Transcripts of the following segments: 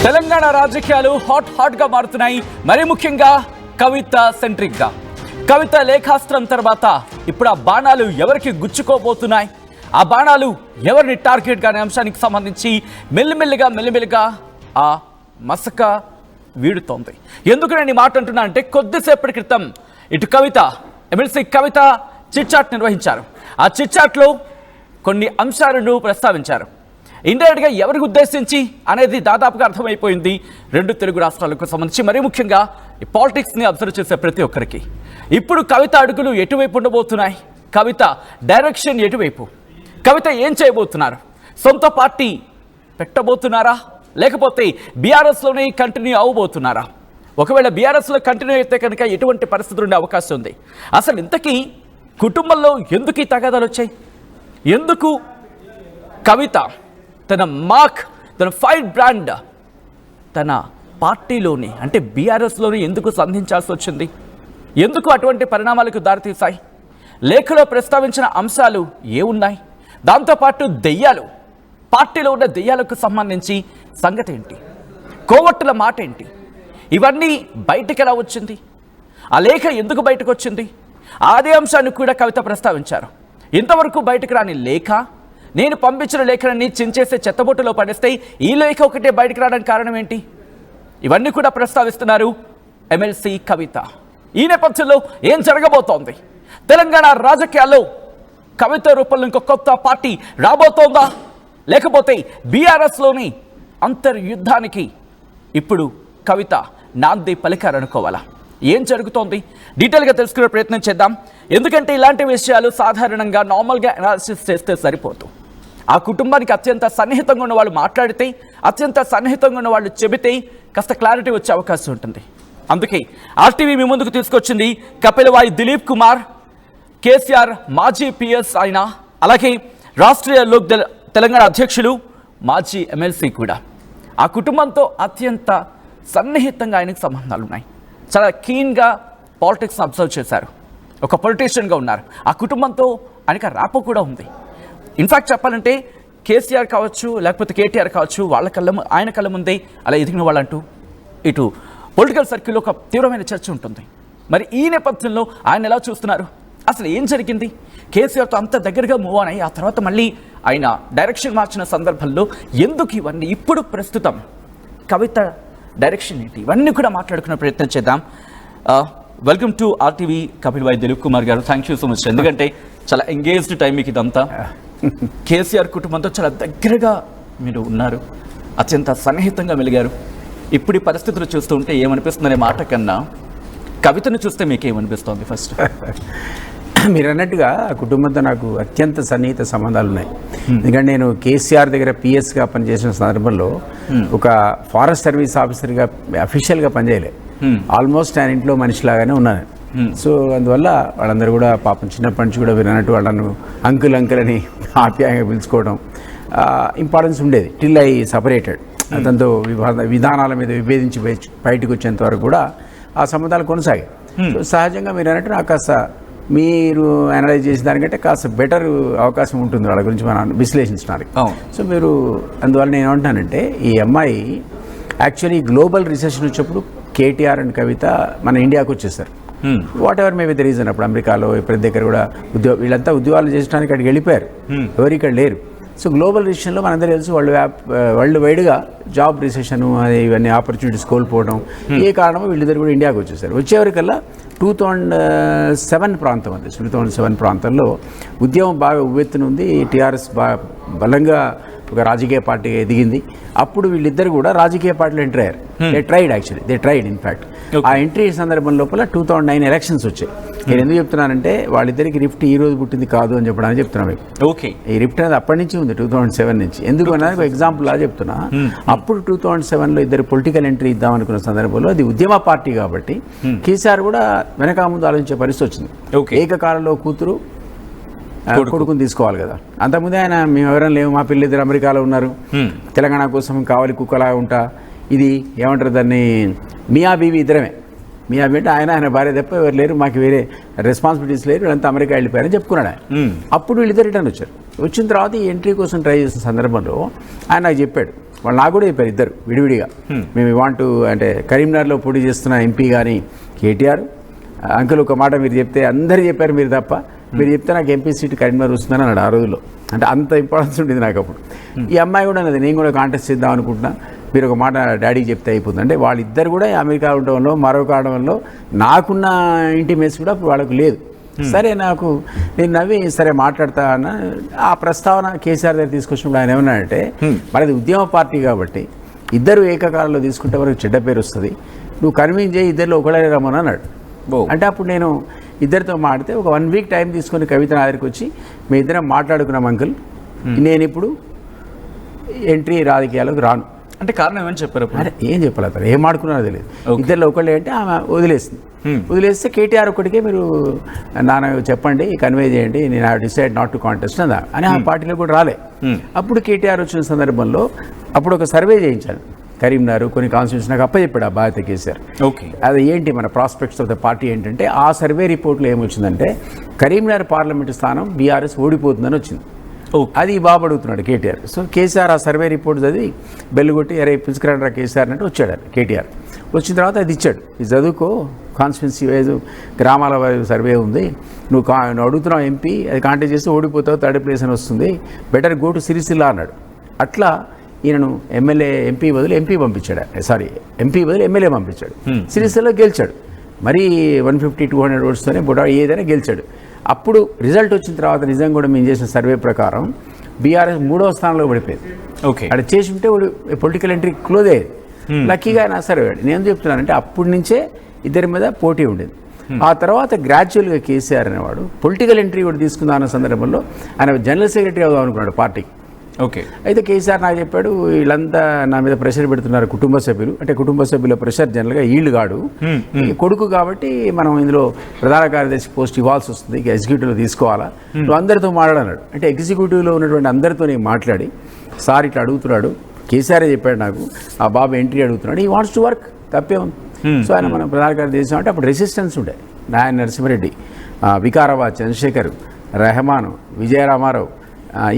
తెలంగాణ రాజకీయాలు హాట్ గా మారుతున్నాయి. మరి ముఖ్యంగా కవిత సెంట్రిక్ గా. కవిత లేఖాస్త్రం తర్వాత ఇప్పుడు ఆ బాణాలు ఎవరికి గుచ్చుకోబోతున్నాయి, ఆ బాణాలు ఎవరిని టార్గెట్ గా అనే అంశానికి సంబంధించి మెల్లిమెల్లిగా ఆ మసక వీడుతోంది. ఎందుకు నేను ఈ మాట అంటున్నా అంటే, కొద్దిసేపటి క్రితం ఇటు కవిత ఎమ్మెల్సీ కవిత చిట్ చాట్ నిర్వహించారు. ఆ చిట్ చాట్లో కొన్ని అంశాలను ప్రస్తావించారు. ఇండైరెక్ట్ గా ఎవరికి ఉద్దేశించి అనేది దాదాపుగా అర్థమైపోయింది రెండు తెలుగు రాష్ట్రాలకు సంబంధించి. మరీ ముఖ్యంగా ఈ పాలిటిక్స్ ని అబ్జర్వ్ చేసే ప్రతి ఒక్కరికి ఇప్పుడు కవిత అడుగులు ఎటువైపు ఉండబోతున్నాయి, కవిత డైరెక్షన్ ఎటువైపు, కవిత ఏం చేయబోతున్నారు, సొంత పార్టీ పెట్టబోతున్నారా లేకపోతే బీఆర్ఎస్ లోనే కంటిన్యూ అవ్వబోతున్నారా? ఒకవేళ బీఆర్ఎస్ లో కంటిన్యూ అయితే కనుక ఎటువంటి పరిస్థితులు ఉండే అవకాశం ఉంది? అసలు ఇంతకీ కుటుంబంలో ఎందుకు ఈ తగాదాలు వచ్చాయి? ఎందుకు కవిత తన మార్క్, తన ఫైర్ బ్రాండ్ తన పార్టీలోని అంటే బీఆర్ఎస్లోని ఎందుకు సంధించాల్సి వచ్చింది? ఎందుకు అటువంటి పరిణామాలకు దారితీశాయి? లేఖలో ప్రస్తావించిన అంశాలు ఏమున్నాయి? దాంతోపాటు దెయ్యాలు, పార్టీలో ఉన్న దెయ్యాలకు సంబంధించి సంగతి ఏంటి, కోవట్టుల మాట ఏంటి, ఇవన్నీ బయటకు ఎలా వచ్చింది, ఆ లేఖ ఎందుకు బయటకు వచ్చింది, అదే అంశాన్ని కూడా కవిత ప్రస్తావించారు. ఇంతవరకు బయటకు రాని లేఖ, నేను పంపించిన లేఖలన్నీ చించేసే చెత్తబొట్టులో పడేస్తే ఈ లేఖ ఒకటే బయటకు రావడానికి కారణం ఏంటి? ఇవన్నీ కూడా ప్రస్తావిస్తున్నారు ఎమ్మెల్సీ కవిత. ఈ నేపథ్యంలో ఏం జరగబోతోంది? తెలంగాణ రాజకీయాల్లో కవిత రూపంలో ఇంకో కొత్త పార్టీ రాబోతోందా, లేకపోతే బీఆర్ఎస్లోని అంతర్యుద్ధానికి ఇప్పుడు కవిత నాంది పలికారనుకోవాలా? ఏం జరుగుతోంది డీటెయిల్గా తెలుసుకునే ప్రయత్నం చేద్దాం. ఎందుకంటే ఇలాంటి విషయాలు సాధారణంగా నార్మల్గా అనాలిసిస్ చేస్తే సరిపోదు. ఆ కుటుంబానికి అత్యంత సన్నిహితంగా ఉన్న వాళ్ళు మాట్లాడితే, అత్యంత సన్నిహితంగా ఉన్న వాళ్ళు చెబితే కాస్త క్లారిటీ వచ్చే అవకాశం ఉంటుంది. అందుకే ఆర్టీవీ మీ ముందుకు తీసుకొచ్చింది కపిలవాయి దిలీప్ కుమార్, కేసీఆర్ మాజీ పిఎస్ ఆయన, అలాగే రాష్ట్రీయ లోక్ తెలంగాణ అధ్యక్షులు, మాజీ ఎమ్మెల్సీ కూడా. ఆ కుటుంబంతో అత్యంత సన్నిహితంగా ఆయనకు సంబంధాలు ఉన్నాయి. చాలా కీన్గా పాలిటిక్స్ని అబ్జర్వ్ చేశారు. ఒక పొలిటీషియన్గా ఉన్నారు. ఆ కుటుంబంతో ఆయనకు ర్యాపో కూడా ఉంది. ఇన్ఫ్యాక్ట్ చెప్పాలంటే కేసీఆర్ కావచ్చు, లేకపోతే కేటీఆర్ కావచ్చు, ఆయన కళ్ళ ముందే అలా ఎదిగిన వాళ్ళంటూ ఇటు పొలిటికల్ సర్కిల్లో ఒక తీవ్రమైన చర్చ ఉంటుంది. మరి ఈ నేపథ్యంలో ఆయన ఎలా చూస్తున్నారు? అసలు ఏం జరిగింది? కేసీఆర్తో అంత దగ్గరగా మూవ్ ఆన్ అయ్యి ఆ తర్వాత మళ్ళీ ఆయన డైరెక్షన్ మార్చిన సందర్భంలో ఎందుకు ఇవన్నీ? ఇప్పుడు ప్రస్తుతం కవిత డైరెక్షన్ ఏంటి? ఇవన్నీ కూడా మాట్లాడుకునే ప్రయత్నం చేద్దాం. Welcome to RTV Kapilavai Dileep Kumar garu. Thank you so much. ఎందుకంటే చాలా ఎంగేజ్డ్ టైం మీకు ఇదంతా. కేసీఆర్ కుటుంబంతో చాలా దగ్గరగా మీరు ఉన్నారు, అత్యంత సన్నిహితంగా మెలిగారు. ఇప్పుడు ఈ పరిస్థితులు చూస్తూ ఉంటే ఏమనిపిస్తుందనే మాట కన్నా కవితను చూస్తే మీకేమనిపిస్తోంది? ఫస్ట్ మీరు అన్నట్టుగా కుటుంబంతో నాకు అత్యంత సన్నిహిత సంబంధాలు ఉన్నాయి. ఎందుకంటే నేను కేసీఆర్ దగ్గర పిఎస్గా పనిచేసిన సందర్భంలో ఒక ఫారెస్ట్ సర్వీస్ ఆఫీసర్గా అఫీషియల్గా పనిచేయలే, ఆల్మోస్ట్ ఆయన ఇంట్లో మనిషిలాగానే ఉన్నాను. సో అందువల్ల వాళ్ళందరూ కూడా పాపం చిన్నప్పటి నుంచి కూడా మీరు అన్నట్టు వాళ్ళను అంకుల్ అని ఆప్యాయంగా పిలుచుకోవడం ఇంపార్టెన్స్ ఉండేది. Till I separated. అతనితో విధానాల మీద విభేదించి బయటకు వచ్చేంత వరకు కూడా ఆ సంబంధాలు కొనసాగాయి. సో సహజంగా మీరు అన్నట్టు నాకు కాస్త మీరు అనలైజ్ చేసిన దానికంటే కాస్త బెటర్ అవకాశం ఉంటుంది వాళ్ళ గురించి మనం విశ్లేషించడానికి. సో మీరు అందువల్ల నేను ఏమంటానంటే, ఈ అమ్మాయి యాక్చువల్లీ గ్లోబల్ రిసెషన్ వచ్చినప్పుడు కేటీఆర్ అండ్ కవిత మన ఇండియాకు వచ్చేసారు. What ever maybe the reason. అప్పుడు అమెరికాలో ప్రతి దగ్గర కూడా వీళ్ళంతా ఉద్యోగాలు చేసడానికి అక్కడికి వెళ్ళిపోయారు, ఎవరు ఇక్కడ లేరు. సో గ్లోబల్ రిసెషన్లో మనందరూ తెలుసు వరల్డ్ వైడ్గా జాబ్ రిసెషన్ ఇవన్నీ ఆపర్చునిటీస్ కోల్పోవడం, ఏ కారణమో వీళ్ళిద్దరు కూడా ఇండియాకి వచ్చేసారు. వచ్చేవరకల్లా 2007 ప్రాంతం, అది 2007 ప్రాంతంలో ఉద్యమం బాగా ఉవ్వెత్తునుంది. టీఆర్ఎస్ బాగా బలంగా ఒక రాజకీయ పార్టీ ఎదిగింది. అప్పుడు వీళ్ళిద్దరు కూడా రాజకీయ పార్టీలో ఎంటర్ అయ్యారు. They tried in fact. ఆ ఎంట్రీ సందర్భం లోపల 2009 ఎలక్షన్స్ వచ్చాయి. నేను ఎందుకు చెప్తున్నానంటే, వాళ్ళిద్దరికి రిఫ్ట్ ఈ రోజు పుట్టింది కాదు అని చెప్పడానికి చెప్తున్నాను. ఓకే, ఈ రిఫ్ట్ అనేది అప్పటి నుంచి ఉంది, 2007 నుంచి. ఎందుకు అనేది ఒక ఎగ్జాంపుల్ లా చెప్తున్నా. అప్పుడు 2007లో ఇద్దరు పొలిటికల్ ఎంట్రీ ఇద్దాం అనుకున్న సందర్భంలో అది ఉద్యమ పార్టీ కాబట్టి కేసీఆర్ కూడా వెనక ముందు ఆలోచించే పరిస్థితి వచ్చింది. ఏకకాలంలో కూతురు కొడుకుని తీసుకోవాలి కదా. అంతకుముందే ఆయన మేము ఎవరైనా లేవు, మా పిల్లలిద్దరు అమెరికాలో ఉన్నారు, తెలంగాణ కోసం కావాలి కుక్కలా ఉంటా, ఇది ఏమంటారు దాన్ని, మియా బీవీ ఇద్దరమే. మియా బీ అంటే ఆయన భార్య తప్ప ఎవరు లేరు, మాకు వేరే రెస్పాన్సిబిలిటీస్ లేరు, వీళ్ళంతా అమెరికా వెళ్ళిపోయారని చెప్పుకున్నాడు ఆయన. అప్పుడు వీళ్ళిద్దరు రిటర్న్ వచ్చారు. వచ్చిన తర్వాత ఈ ఎంట్రీ కోసం ట్రై చేసిన సందర్భంలో ఆయన నాకు చెప్పాడు, వాళ్ళు నాకు కూడా చెప్పారు, ఇద్దరు విడివిడిగా, మేము వాంట్ అంటే కరీంనగర్లో పోటీ చేస్తున్న ఎంపీ కానీ కేటీఆర్, అంకుల్ ఒక మాట మీరు చెప్తే అందరు చెప్పారు మీరు తప్ప, మీరు చెప్తే నాకు ఎంపీ సీట్ కరీంనగర్ వస్తుందని అన్నాడు ఆ రోజుల్లో. అంటే అంత ఇంపార్టెన్స్ ఉండేది నాకు అప్పుడు. ఈ అమ్మాయి కూడా అన్నది, నేను కూడా కాంటెస్ట్ చేద్దాం అనుకుంటున్నా, మీరు ఒక మాట డాడీకి చెప్తే అయిపోతుంది. అంటే వాళ్ళిద్దరు కూడా అమెరికా ఉండడంలో మరో కావడంలో నాకున్న ఇంటిమేట్స్ కూడా అప్పుడు వాళ్ళకు లేదు. సరే నేను నవ్వి సరే మాట్లాడతా అన్న. ఆ ప్రస్తావన కేసీఆర్ దగ్గర తీసుకొచ్చినప్పుడు ఆయన ఏమన్నాడంటే, మనది ఉద్యమ పార్టీ కాబట్టి ఇద్దరు ఏకకాలంలో తీసుకుంటే వరకు చెడ్డ పేరు వస్తుంది, నువ్వు కన్విన్స్ చేయి, ఇద్దరిలో ఒకళ్ళే రమ్మని అన్నాడు. అంటే అప్పుడు నేను ఇద్దరితో మాడితే ఒక 1 వీక్ టైం తీసుకొని కవిత నా దగ్గరికి వచ్చి, మీ ఇద్దరం మాట్లాడుకున్నాం అంకుల్, నేను ఇప్పుడు ఎంట్రీ రాజకీయాలకు రాను అంటే కారణం ఏమని చెప్పారు? అరే ఏం చెప్పాలి, అతను ఏం ఆడుకున్నారో తెలియదు. ఇద్దరిలో ఒకళ్ళే అంటే ఆమె వదిలేసింది. వదిలేస్తే కేటీఆర్ ఒక్కడికే మీరు నాన్న చెప్పండి, కన్వే చేయండి, నేను I decide not to contest అని ఆ పార్టీలో కూడా రాలే. అప్పుడు కేటీఆర్ వచ్చిన సందర్భంలో అప్పుడు ఒక సర్వే చేయించాను కరీంనగర్ కొన్ని కాన్స్టిట్యూషన్ నాకు అప్పచెప్పాడు ఆ బాధ్యత కేసీఆర్. ఓకే, అది ఏంటి మన ప్రాస్పెక్ట్స్ ఆఫ్ ద పార్టీ ఏంటంటే, ఆ సర్వే రిపోర్ట్లో ఏమొచ్చిందంటే కరీంనగర్ పార్లమెంటు స్థానం బీఆర్ఎస్ ఓడిపోతుందని వచ్చింది. అది బాబు అడుగుతున్నాడు కేటీఆర్. సో కేసీఆర్ ఆ సర్వే రిపోర్ట్ చదివి బెల్లు కొట్టి అరే పిలుచుకురండి కేసీఆర్ అంటే వచ్చాడు కేటీఆర్. వచ్చిన తర్వాత అది ఇచ్చాడు, ఇది చదువుకో, కాన్స్టిట్యున్సీ వైజ్ గ్రామాల వైజ్ సర్వే ఉంది, నువ్వు అడుగుతున్నావు ఎంపీ, అది కాంటాక్ట్ చేస్తే ఓడిపోతావు, థర్డ్ ప్లేస్ అని వస్తుంది, బెటర్ గో టు సిరిసిల్ల అన్నాడు. అట్లా ఈయనను ఎంపీ బదులు ఎమ్మెల్యే పంపించాడు. సిరిసిల్లలో గెలిచాడు, మరీ 150-200 ఓట్స్తోనే ఏదైనా గెలిచాడు. అప్పుడు రిజల్ట్ వచ్చిన తర్వాత నిజంగా కూడా మేము చేసిన సర్వే ప్రకారం బీఆర్ఎస్ 3వ స్థానంలో పడిపోయింది. ఓకే, అక్కడ చేసి ఉంటే పొలిటికల్ ఎంట్రీ క్లోజ్ అయ్యేది. లక్కీగా ఆయన సర్వే. నేను చెప్తున్నానంటే అప్పటి నుంచే ఇద్దరి మీద పోటీ ఉండేది. ఆ తర్వాత గ్రాడ్యువల్గా కేసీఆర్ అనేవాడు పొలిటికల్ ఎంట్రీ కూడా తీసుకుందాం అన్న సందర్భంలో ఆయన జనరల్ సెక్రటరీ అవుదాం అనుకున్నాడు పార్టీకి. ఓకే, అయితే కేసీఆర్ నాకు చెప్పాడు, వీళ్ళంతా నా మీద ప్రెషర్ పెడుతున్నారు కుటుంబ సభ్యులు, అంటే కుటుంబ సభ్యుల ప్రెషర్ జనరల్గా ఈళ్ళు కాడు, కొడుకు కాబట్టి మనం ఇందులో ప్రధాన కార్యదర్శి పోస్ట్ ఇవ్వాల్సి వస్తుంది, ఇక ఎగ్జిక్యూటివ్లో తీసుకోవాలా, నువ్వు అందరితో మాట్లాడన్నాడు. అంటే ఎగ్జిక్యూటివ్లో ఉన్నటువంటి అందరితో నేను మాట్లాడి, సార్ ఇట్లా అడుగుతున్నాడు, కేసీఆర్ చెప్పాడు నాకు, ఆ బాబు ఎంట్రీ అడుగుతున్నాడు, ఈ వాంట్స్ టు వర్క్, తప్పే ఉంది. సో ఆయన మనం ప్రధాన కార్యదర్శి అంటే అప్పుడు రెసిస్టెన్స్ ఉండే, నాయన నరసింహారెడ్డి, వికారాబాద్ చంద్రశేఖర్, రెహమాన్, విజయరామారావు,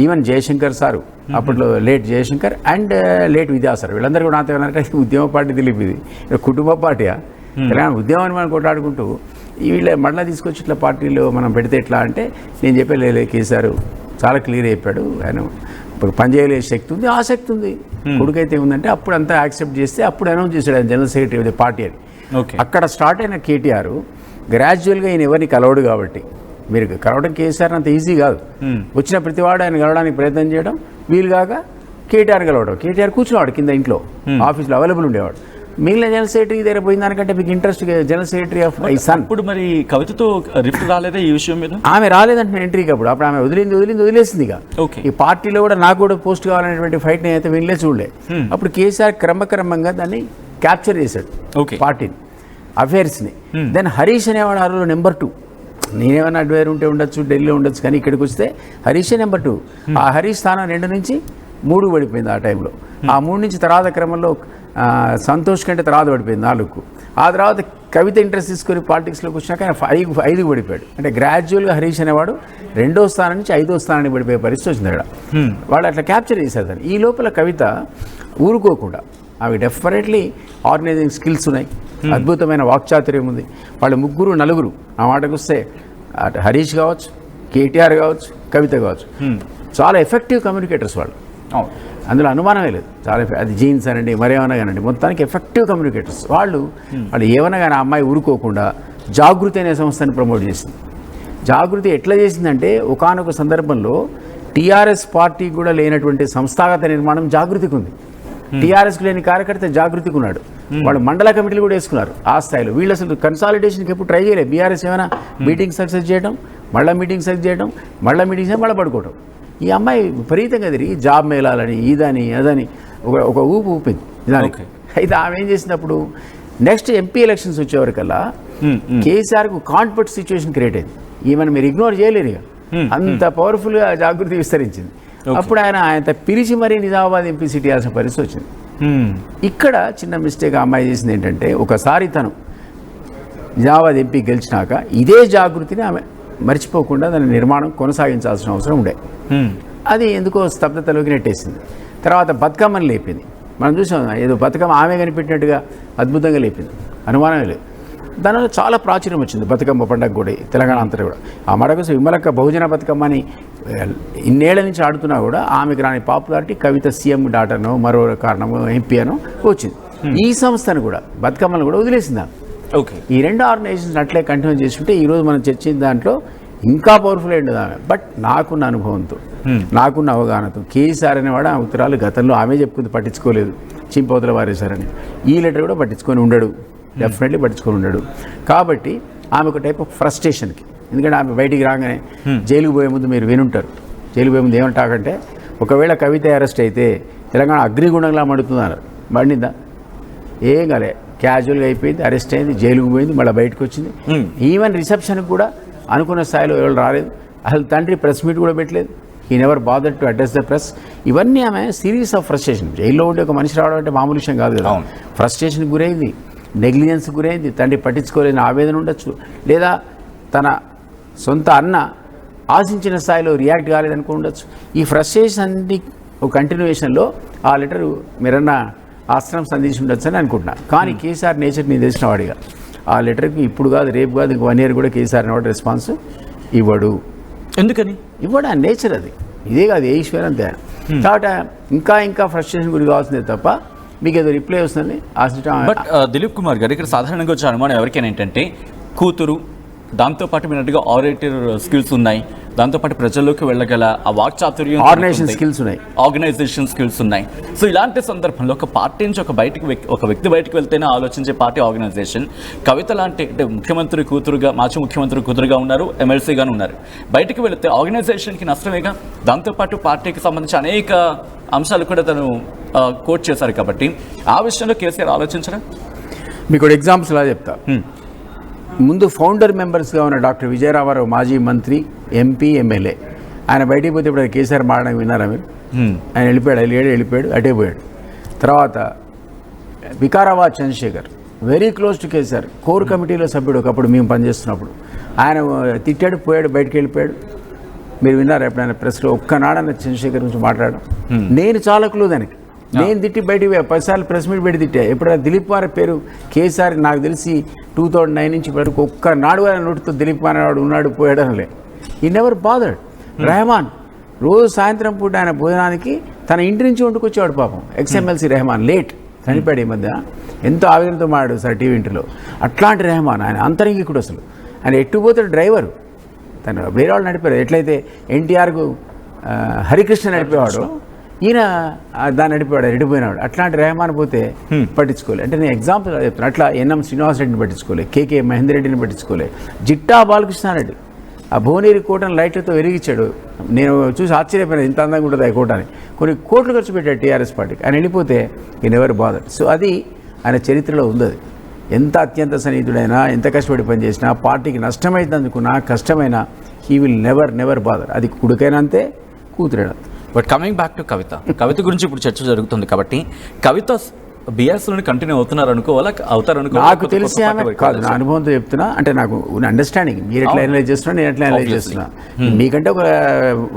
ఈవెన్ జయశంకర్ సారు, అప్పట్లో లేట్ జయశంకర్ అండ్ లేట్ విద్యాసారు, వీళ్ళందరూ కూడా నాతో ఏమన్నారంటే ఉద్యమ పార్టీ తెలిపి ఇది కుటుంబ పార్టీయా, తెలంగాణ ఉద్యమాన్ని మనం కొట్లాడుకుంటూ వీళ్ళ మళ్ళీ తీసుకొచ్చి ఇట్లా పార్టీలో మనం పెడితే ఎట్లా అంటే, నేను చెప్పే కేసీఆర్ చాలా క్లియర్ చెప్పాడు, ఆయన ఇప్పుడు పనిచేయలే శక్తి ఉంది, ఆసక్తి ఉంది, కొడుకైతే ఉందంటే అప్పుడు అంతా యాక్సెప్ట్ చేస్తే అప్పుడు అనౌన్స్ చేశాడు ఆయన general secretary of the party అని. అక్కడ స్టార్ట్ అయిన కేటీఆర్ గ్రాడ్యువల్గా ఈయన ఎవరిని కలవడు కాబట్టి, మీరు కలవడం కేసీఆర్ అంత ఈజీ కాదు, వచ్చిన ప్రతివాడు ఆయన కలవడానికి ప్రయత్నం చేయడం, వీలుగాక కేటీఆర్ కలవడం, కేటీఆర్ కూర్చునేవాడు కింద ఇంట్లో ఆఫీస్లో అవైలబుల్ ఉండేవాడు. మిగిలిన జనరల్ సెక్రటరీ దగ్గర పోయిన దానికంటే మీకు interest general secretary of my son. ఇప్పుడు మరి కవితతో రిఫ్ట్ రాలేదా ఈ విషయం మీద? ఆమె రాలేదంటే ఎంట్రీకి అప్పుడు ఆమె వదిలేసింది ఇక. ఈ పార్టీలో కూడా నాకు కూడా పోస్ట్ కావాలనేటువంటి ఫైట్ నేను అయితే వినలే చూడలే. అప్పుడు కేసీఆర్ క్రమంగా దాన్ని క్యాప్చర్ చేశాడు పార్టీని, అఫేర్స్ని. దెన్ హరీష్ అనేవాడు ఆ రోజు నెంబర్ 2. నేనేమన్నా అడ్వైర్ ఉంటే ఉండొచ్చు, ఢిల్లీలో ఉండొచ్చు, కానీ ఇక్కడికి వస్తే హరీషే నెంబర్ 2. ఆ హరీష్ స్థానం 2 నుంచి 3 పడిపోయింది ఆ టైంలో. ఆ 3 నుంచి తర్వాత క్రమంలో సంతోష్ కంటే తర్వాత పడిపోయింది 4కు. ఆ తర్వాత కవిత ఇంట్రెస్ట్ తీసుకొని పాలిటిక్స్లోకి వచ్చినాక ఆయన 5కు పడిపోయాడు. అంటే గ్రాడ్యువల్గా హరీష్ అనేవాడు 2వ స్థానం నుంచి 5వ స్థానానికి పడిపోయే పరిస్థితి వచ్చింది అక్కడ. వాళ్ళు అట్లా క్యాప్చర్ చేశారు దాన్ని. ఈ లోపల కవిత ఊరుకోకుండా, అవి డెఫినెట్లీ ఆర్గనైజింగ్ స్కిల్స్ ఉన్నాయి, అద్భుతమైన వాక్చాతుర్యం ఉంది. వాళ్ళు 3-4 ఆ మాటకు వస్తే హరీష్ కావచ్చు, కేటీఆర్ కావచ్చు, కవిత కావచ్చు, చాలా ఎఫెక్టివ్ కమ్యూనికేటర్స్ వాళ్ళు, అందులో అనుమానమే లేదు. చాలా అది జీన్స్ అనండి మరేమన్నా కానండి, మొత్తానికి ఎఫెక్టివ్ కమ్యూనికేటర్స్ వాళ్ళు ఏమన్నా కానీ ఆ అమ్మాయి ఊరుకోకుండా జాగృతి అనే సంస్థని ప్రమోట్ చేసింది. జాగృతి ఎట్లా చేసిందంటే, ఒకానొక సందర్భంలో టీఆర్ఎస్ పార్టీ కూడా లేనటువంటి సంస్థాగత నిర్మాణం జాగృతికి ఉంది. టీఆర్ఎస్కి లేని కార్యకర్త జాగృతికి ఉన్నాడు. వాళ్ళు మండల కమిటీలు కూడా వేసుకున్నారు ఆ స్థాయిలో. వీళ్ళు అసలు కన్సాలిడేషన్కి ఎప్పుడు ట్రై చేయలేదు. బీఆర్ఎస్ ఏమైనా మీటింగ్ సక్సెస్ చేయడం, మళ్ళీ మీటింగ్ సక్సెస్ చేయడం, మళ్ళీ మీటింగ్స్ మళ్ళీ పడుకోవడం. ఈ అమ్మాయి విపరీతంగా తిరిగి జాబ్ మేళాలని ఇదని అదని ఒక ఊపింది దానికి. అయితే ఆమె ఏం చేసినప్పుడు నెక్స్ట్ ఎంపీ ఎలక్షన్స్ వచ్చేవరకల్లా కేసీఆర్కు కాన్ఫ్లిక్ట్ సిచ్యువేషన్ క్రియేట్ అయింది. ఈమెను మీరు ఇగ్నోర్ చేయలేరు, అంత పవర్ఫుల్గా జాగృతి విస్తరించింది. అప్పుడు ఆయన పిలిచి మరీ నిజామాబాద్ ఎంపీ సీట్ ఇవ్వాల్సిన పరిస్థితి వచ్చింది. ఇక్కడ చిన్న మిస్టేక్ ఆ అమ్మాయి చేసింది ఏంటంటే, ఒకసారి తను నిజామాబాద్ ఎంపీ గెలిచినాక ఇదే జాగృతిని ఆమె మర్చిపోకుండా దాని నిర్మాణం కొనసాగించాల్సిన అవసరం ఉండే. అది ఎందుకో స్తబ్దతలోకి నెట్టేసింది. తర్వాత బతుకమ్మని లేపింది. మనం చూసాం, ఏదో బతుకమ్మ ఆమె కనిపెట్టినట్టుగా అద్భుతంగా లేపింది, అనుమానమే లేదు. దానివల్ల చాలా ప్రాచుర్యం వచ్చింది బతుకమ్మ పండుగ కూడా తెలంగాణ అంతా కూడా. ఆ మాట కోసం విమలక్క బహుజన బతుకమ్మ అని ఇన్నేళ్ల నుంచి ఆడుతున్నా కూడా ఆమెకు రాని పాపులారిటీ కవిత సీఎం డాటర్నో మరో కారణమో ఎంపీ అనో వచ్చింది. ఈ సంస్థను కూడా బతుకమ్మను కూడా వదిలేసింది. ఓకే, ఈ రెండు ఆర్గనైజేషన్స్ అట్లే కంటిన్యూ చేస్తుంటే ఈరోజు మనం చర్చించిన దాంట్లో ఇంకా పవర్ఫుల్ అయ్యింది ఆమె. బట్ నాకున్న అనుభవంతో, నాకున్న అవగాహనతో కేసీఆర్ అనేవాడు ఆ ఉత్తరాలు గతంలో ఆమె చెప్పుకుంది, పట్టించుకోలేదు, చింపవతల వారేశారని. ఈ లెటర్ కూడా పట్టించుకొని ఉండడు, డెఫినెట్లీ పట్టించుకొని ఉండడు. కాబట్టి ఆమె ఒక టైప్ ఆఫ్ ఫ్రస్ట్రేషన్కి, ఎందుకంటే ఆమె బయటికి రాగానే జైలుకు పోయే ముందు మీరు వినుంటారు, జైలుకు పోయే ముందు ఏమంటాకంటే ఒకవేళ కవిత అరెస్ట్ అయితే తెలంగాణ అగ్నిగుండంలా మండుతున్నారు. మండిందా? ఏం కాలే, క్యాజువల్గా అయిపోయింది, అరెస్ట్ అయింది, జైలుకు పోయింది, మళ్ళీ బయటకు వచ్చింది. ఈవెన్ రిసెప్షన్కి కూడా అనుకున్న స్థాయిలో ఎవరు రాలేదు. అసలు తండ్రి ప్రెస్ మీట్ కూడా పెట్టలేదు. ఈ never bother to address the press. ఇవన్నీ ఆమె సిరీస్ ఆఫ్ ఫ్రస్ట్రేషన్. జైల్లో ఉంటే ఒక మనిషి రావడం అంటే మామూలు విషయం కాదు కదా. ఫ్రస్ట్రేషన్కి గురైంది, నెగ్లిజెన్స్కి గురైంది, తండ్రి పట్టించుకోలేని ఆవేదన ఉండొచ్చు, లేదా తన సొంత అన్న ఆశించిన స్థాయిలో రియాక్ట్ కాలేదనుకో ఉండొచ్చు. ఈ ఫ్రస్ట్రేషన్ అన్ని ఒక కంటిన్యూయేషన్లో ఆ లెటరు మీరన్న ఆశ్రమం సంధించి ఉండొచ్చు అని అనుకుంటున్నా. కానీ కేసీఆర్ నేచర్ నేను తెలిసిన వాడిగా ఆ లెటర్కి ఇప్పుడు కాదు, రేపు కాదు, ఇంక 1 year కూడా కేసీఆర్ అనేవాడు రెస్పాన్స్ ఇవ్వడు. ఎందుకని ఇవ్వడు? ఆ నేచర్ అది. ఇదే కాదు, ఏ ఈశ్వర్ అంతే. కాబట్టి ఇంకా ఫ్రస్ట్రేషన్ గురి కావాల్సిందే తప్ప మీకు ఏదో రిప్లై వస్తుంది ఆశించడం. బట్ దిలీప్ కుమార్ గారు, ఇక్కడ సాధారణంగా వచ్చే అనుమానం ఎవరికైనా ఏంటంటే కూతురు, దాంతోపాటు మీనట్టుగా ఆరేటర్ స్కిల్స్ ఉన్నాయి, దాంతోపాటు ప్రజల్లోకి వెళ్ళగల ఆ వాక్చాతుర్యం, ఆర్గనైజేషన్ స్కిల్స్ ఉన్నాయి. సో ఇలాంటి సందర్భంలో ఒక పార్టీ నుంచి ఒక వ్యక్తి బయటకు వెళ్తేనే ఆలోచించే పార్టీ ఆర్గనైజేషన్. కవిత లాంటి అంటే ముఖ్యమంత్రి కూతురుగా, మాజీ ముఖ్యమంత్రి కూతురుగా ఉన్నారు, ఎమ్మెల్సీగాను ఉన్నారు. బయటకు వెళితే ఆర్గనైజేషన్కి నష్టమేగా. దాంతోపాటు పార్టీకి సంబంధించి అనేక అంశాలు కూడా తను కోట్ చేశారు. కాబట్టి ఆ విషయంలో కేసీఆర్ ఆలోచించరా? మీకు ఒక ఎగ్జాంపుల్స్ ఇలా చెప్తా. ముందు ఫౌండర్ మెంబర్స్గా ఉన్న డాక్టర్ విజయరామారావు, మాజీ మంత్రి, ఎంపీ, ఎమ్మెల్యే, ఆయన బయటికి పోతే ఇప్పుడు కేసీఆర్ మారడానికి విన్నారా మీరు? ఆయన వెళ్ళిపోయాడు, అటే పోయాడు. తర్వాత Vikarabad Chandrashekar, very close to KCR, core కమిటీలో సభ్యుడు ఒకప్పుడు మేము పనిచేస్తున్నప్పుడు. ఆయన తిట్టాడు, పోయాడు, బయటకు వెళ్ళిపోయాడు. మీరు విన్నారా ఎప్పుడైనా ప్రెస్లో ఒక్కనాడన్న చంద్రశేఖర్ గురించి మాట్లాడడం? నేను చాలా క్లోజ్ ఆయనకి, నేను తిట్టి బయటికి 10 సార్లు ప్రెస్ మీట్ పెట్టి తిట్టా. ఎప్పుడైనా దిలీప్ కుమార్ పేరు కేసీఆర్ నాకు తెలిసి 2009 నుంచి ఇప్పటివరకు ఒక్కనాడు ఆయన నోటితో దిలీప్ కుమార్ వాడు ఉన్నాడు పోయాడు అనలే. ఈ నెవర్ బాదర్డ్. రెహమాన్ రోజు సాయంత్రం పూట ఆయన భోజనానికి తన ఇంటి నుంచి వండుకొచ్చేవాడు పాపం. ఎక్స్ఎమ్మెల్సీ రెహమాన్ లేట్ చనిపోయాడు ఈ మధ్య, ఎంతో ఆవేదనతో మాడాడు సార్ టీవీ ఇంటర్లో. అట్లాంటి రెహమాన్ ఆయన అంతరంగికుడు. అసలు ఆయన ఎట్టుపోతాడు డ్రైవరు, తను వేరే వాళ్ళు నడిపారు. ఎట్లయితే ఎన్టీఆర్కు హరికృష్ణ నడిపేవాడు, ఈయన దాన్ని నడిపేవాడు, రెడిపోయినాడు. అట్లాంటి రెహమాన్ పోతే పట్టించుకోలే. అంటే నేను ఎగ్జాంపుల్ చెప్తాను. అట్లా ఎన్ఎం శ్రీనివాసరెడ్డిని పట్టించుకోలే, కేకే మహేందర్ రెడ్డిని పట్టించుకోలే, జిట్టా బాలకృష్ణారెడ్డి ఆ భువనగిరి కోటను లైట్లతో వెలిగించాడు. నేను చూసి ఆశ్చర్యపోయినా, ఇంత అందంగా ఉంటుంది ఆ కోటని. కొన్ని కోట్లు ఖర్చు పెట్టాడు టీఆర్ఎస్ పార్టీకి. ఆయన వెళ్ళిపోతే ఈయన ఎవరు బాధ. సో అది ఆయన చరిత్రలో ఉంది. ఎంత అత్యంత సన్నిహితుడైనా, ఎంత కష్టపడి పనిచేసినా, పార్టీకి నష్టమైంది అందుకున్నా, కష్టమైనా, హీ విల్ నెవర్ బాదర్. అది కొడుకైనా అంతే, కూతురైనా. బట్ కమింగ్ బ్యాక్ టు కవిత గురించి ఇప్పుడు చర్చ జరుగుతుంది. కాబట్టి కవిత బీఆర్ఎస్ నుండి కంటిన్యూ అవుతున్నారు అనుకోవాలా, నాకు తెలిసి కాదు, నా అనుభవంతో చెప్తున్నా. అంటే నాకు అండర్స్టాండింగ్, మీరు ఎట్లా అనలైజ్ చేస్తున్నా, నేను ఎట్లా అనలైజ్ చేస్తున్నా. మీకంటే ఒక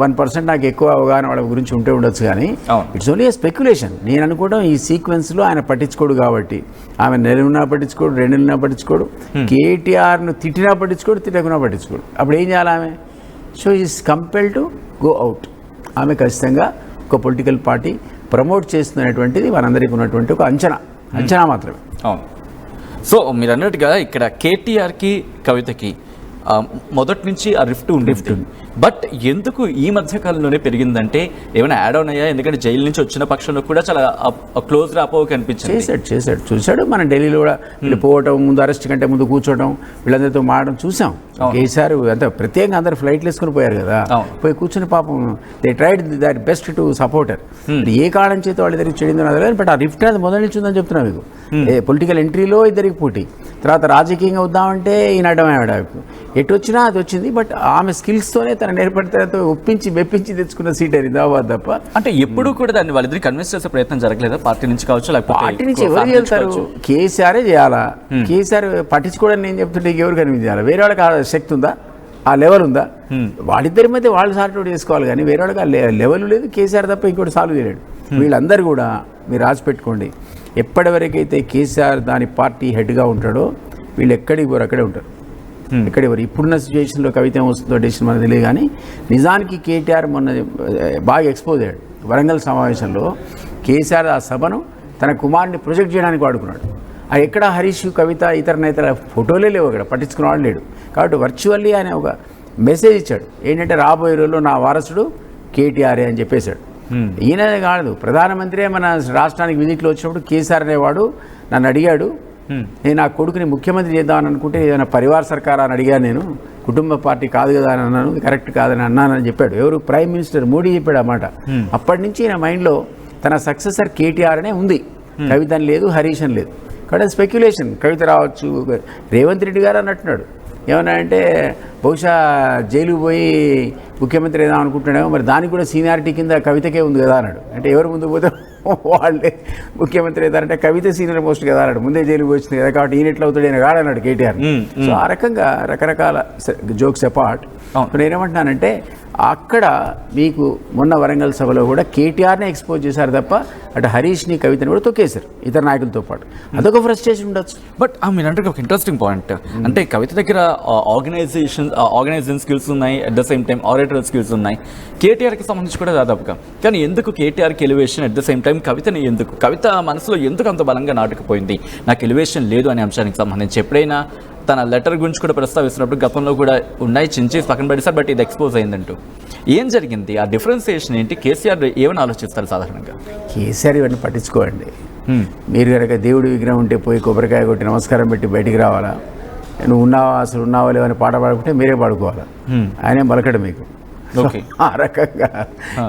1% నాకు ఎక్కువ అవగాహన వాళ్ళ గురించి ఉంటే ఉండొచ్చు, కానీ ఇట్స్ ఓన్లీ స్పెక్యులేషన్. నేను అనుకోవడం ఈ సీక్వెన్స్లో ఆయన పట్టించుకోడు కాబట్టి, ఆమె నెలలున్నా పట్టించుకోడు, 2 నెలలున్నా పట్టించుకోడు, కేటీఆర్ను తిట్టినా పట్టించుకోడు, తిట్టకున్నా పట్టించుకోడు. అప్పుడు ఏం చేయాలి ఆమె? So is compel to go out. ఆమె ఖచ్చితంగా ఒక పొలిటికల్ పార్టీ ప్రమోట్ చేస్తున్నటువంటిది మనందరికీ ఉన్నటువంటి ఒక అంచనా మాత్రమే. అవును. సో మీరు అన్నట్టుగా ఇక్కడ కేటీఆర్కి కవితకి మొదటి నుంచి ఆ రిఫ్ట్ ఉంది. బట్ ఎందుకు ఈ మధ్య కాలంలోనే పెరిగిందంటే ఏమైనా యాడ్ ఆన్ అయ్యా? ఎందుకంటే జైలు నుంచి వచ్చిన పక్షంలో కూడా చాలా క్లోజ్ రాపోవు కనిపించింది. చూశాడు. మనం ఢిల్లీలో కూడా వీళ్ళు పోవటం, ముందు అరెస్ట్ కంటే ముందు కూర్చోవడం, వీళ్ళందరితో మాడడం చూసాం. కేసీఆర్ అంత ప్రత్యేకంగా అందరు ఫ్లైట్లు వేసుకుని పోయారు కదా, పోయి కూర్చుని పాపం they tried that best to supporter. ఏ కారణం చేత వాళ్ళ దగ్గరికి చెడిందో నాకు, బట్ ఆ రిఫ్ట్ అది మొదటి నుంచి ఉందని చెప్తున్నా మీకు. పొలిటికల్ ఎంట్రీలో ఇద్దరికి పోటీ, తర్వాత రాజకీయంగా వద్దామంటే ఈయన అడ్డమయ్యాడు. ఎటు వచ్చినా అది వచ్చింది. బట్ ఆమె స్కిల్స్తోనే తన నేర్పడితే ఒప్పించి మెప్పించి తెచ్చుకున్న సీట్ అని దాబాద్ తప్ప. అంటే ఎప్పుడు కూడా దాన్ని వాళ్ళిద్దరు కన్విన్స్ చేసే ప్రయత్నం జరగలేదా? పార్టీ నుంచి కావచ్చు, లేకపోతే పార్టీ నుంచి ఎవరు చేస్తారు? కేసీఆరే చేయాలా? కేసీఆర్ పట్టించుకోవడానికి నేను చెప్తుంటే ఎవరు కన్విన్స్ చేయాలి? వేరే వాళ్ళకి శక్తి ఉందా? ఆ లెవెల్ ఉందా? వాళ్ళిద్దరి మధ్య వాళ్ళు సార్ట్ అవుట్ చేసుకోవాలి కానీ వేరే వాళ్ళకి ఆ లెవెల్ లేదు. కేసీఆర్ తప్ప ఇంకోటి సాల్వ్ చేయలేడు. వీళ్ళందరూ కూడా మీరు రాసి పెట్టుకోండి, ఎప్పటివరకైతే కేసీఆర్ దాని పార్టీ హెడ్గా ఉంటాడో వీళ్ళు ఎక్కడికి పోరు అక్కడే ఉంటారు. ఎక్కడికి పోరు. ఇప్పుడున్న సిచ్యువేషన్లో కవిత ఏమొస్తుందో డెసిషన్ మనకు తెలియదు కానీ నిజానికి కేటీఆర్ మొన్న బాగా ఎక్స్పోజ్ అయ్యాడు. వరంగల్ సమావేశంలో కేసీఆర్ ఆ సభను తన కుమారుని ప్రొజెక్ట్ చేయడానికి వాడుకున్నాడు. అది ఎక్కడ హరీష్, కవిత, ఇతర నేతల ఫోటోలే లేవు, అక్కడ పట్టించుకునేవాడు లేడు. కాబట్టి వర్చువల్లీ ఆయన ఒక మెసేజ్ ఇచ్చాడు, ఏంటంటే రాబోయే రోజుల్లో నా వారసుడు కేటీఆర్ఏ అని చెప్పేశాడు. ఈయననే కాదు, ప్రధానమంత్రి మన రాష్ట్రానికి విజిట్లో వచ్చినప్పుడు కేసీఆర్ అనేవాడు నన్ను అడిగాడు, నేను నా కొడుకుని ముఖ్యమంత్రి చేద్దామని అనుకుంటే ఏదైనా పరివార సర్కార్ అని అడిగాను, నేను కుటుంబ పార్టీ కాదు కదా అని అన్నాను, కరెక్ట్ కాదని అన్నానని చెప్పాడు. ఎవరు? ప్రైమ్ మినిస్టర్ మోడీ చెప్పాడు అన్నమాట. అప్పటి నుంచి ఈయన మైండ్లో తన సక్సెసర్ కేటీఆర్ అనే ఉంది, కవిత అని లేదు, హరీష్ అని లేదు. కాబట్టి స్పెక్యులేషన్, కవిత రావచ్చు. రేవంత్ రెడ్డి గారు అన్నట్టున్నాడు, ఏమన్నా అంటే బహుశా జైలుకు పోయి ముఖ్యమంత్రి ఏదో అనుకుంటున్నాడేమో, మరి దానికి కూడా సీనియారిటీ కింద కవితకే ఉంది కదా అన్నాడు. అంటే ఎవరు ముందు పోతే వాళ్ళే ముఖ్యమంత్రి అవుతారంటే కవిత సీనియర్ మోస్ట్ కదా అన్నాడు, ముందే జైలుకు వచ్చింది కదా, కాబట్టి ఈయన ఎట్లా అవుతాడు, ఈయన కాడన్నాడు కేటీఆర్. సో ఆ రకంగా రకరకాల జోక్స్ అపార్ట్ నేనేమంటున్నానంటే అక్కడ మీకు మొన్న వరంగల్ సభలో కూడా కేటీఆర్నే ఎక్స్పోజ్ చేశారు తప్ప అటు హరీష్ని, కవితని కూడా తొక్కేశారు ఇతర నాయకులతో పాటు. అదొక ఫ్రస్ట్రేషన్ ఉండొచ్చు. బట్ మీరు అంటే ఒక ఇంట్రెస్టింగ్ పాయింట్, అంటే కవిత దగ్గర ఆర్గనైజింగ్ స్కిల్స్ ఉన్నాయి, at the same time orator skills ఉన్నాయి, కేటీఆర్కి సంబంధించి కూడా దాదాపుగా. కానీ ఎందుకు కేటీఆర్కి elevation, at the same time కవితని ఎందుకు, కవిత మనసులో ఎందుకు అంత బలంగా నాటుకుపోయింది నాకు ఎలివేషన్ లేదు అనే అంశానికి సంబంధించి? ఎప్పుడైనా తన లెటర్ గురించి కూడా ప్రస్తావిస్తున్నప్పుడు గతంలో కూడా ఉన్నాయి, చించి పక్కన పడేసారు, బట్ ఇది ఎక్స్పోజ్ అయిందంటూ ఏం జరిగింది? ఆ డిఫరెన్సియేషన్ ఏంటి? కేసీఆర్ ఏమని ఆలోచిస్తారు సాధారణంగా? కేసీఆర్ ఇవన్నీ పట్టించుకోండి. మీరు కనుక దేవుడి విగ్రహం ఉంటే పోయి కొబ్బరికాయ కొట్టి నమస్కారం పెట్టి బయటికి రావాలా? నువ్వు ఉన్నావా, అసలు ఉన్నావా లేవని పాట పాడుకుంటే మీరే పాడుకోవాలా? ఆయనే పలకడు మీకు. ఆ రకంగా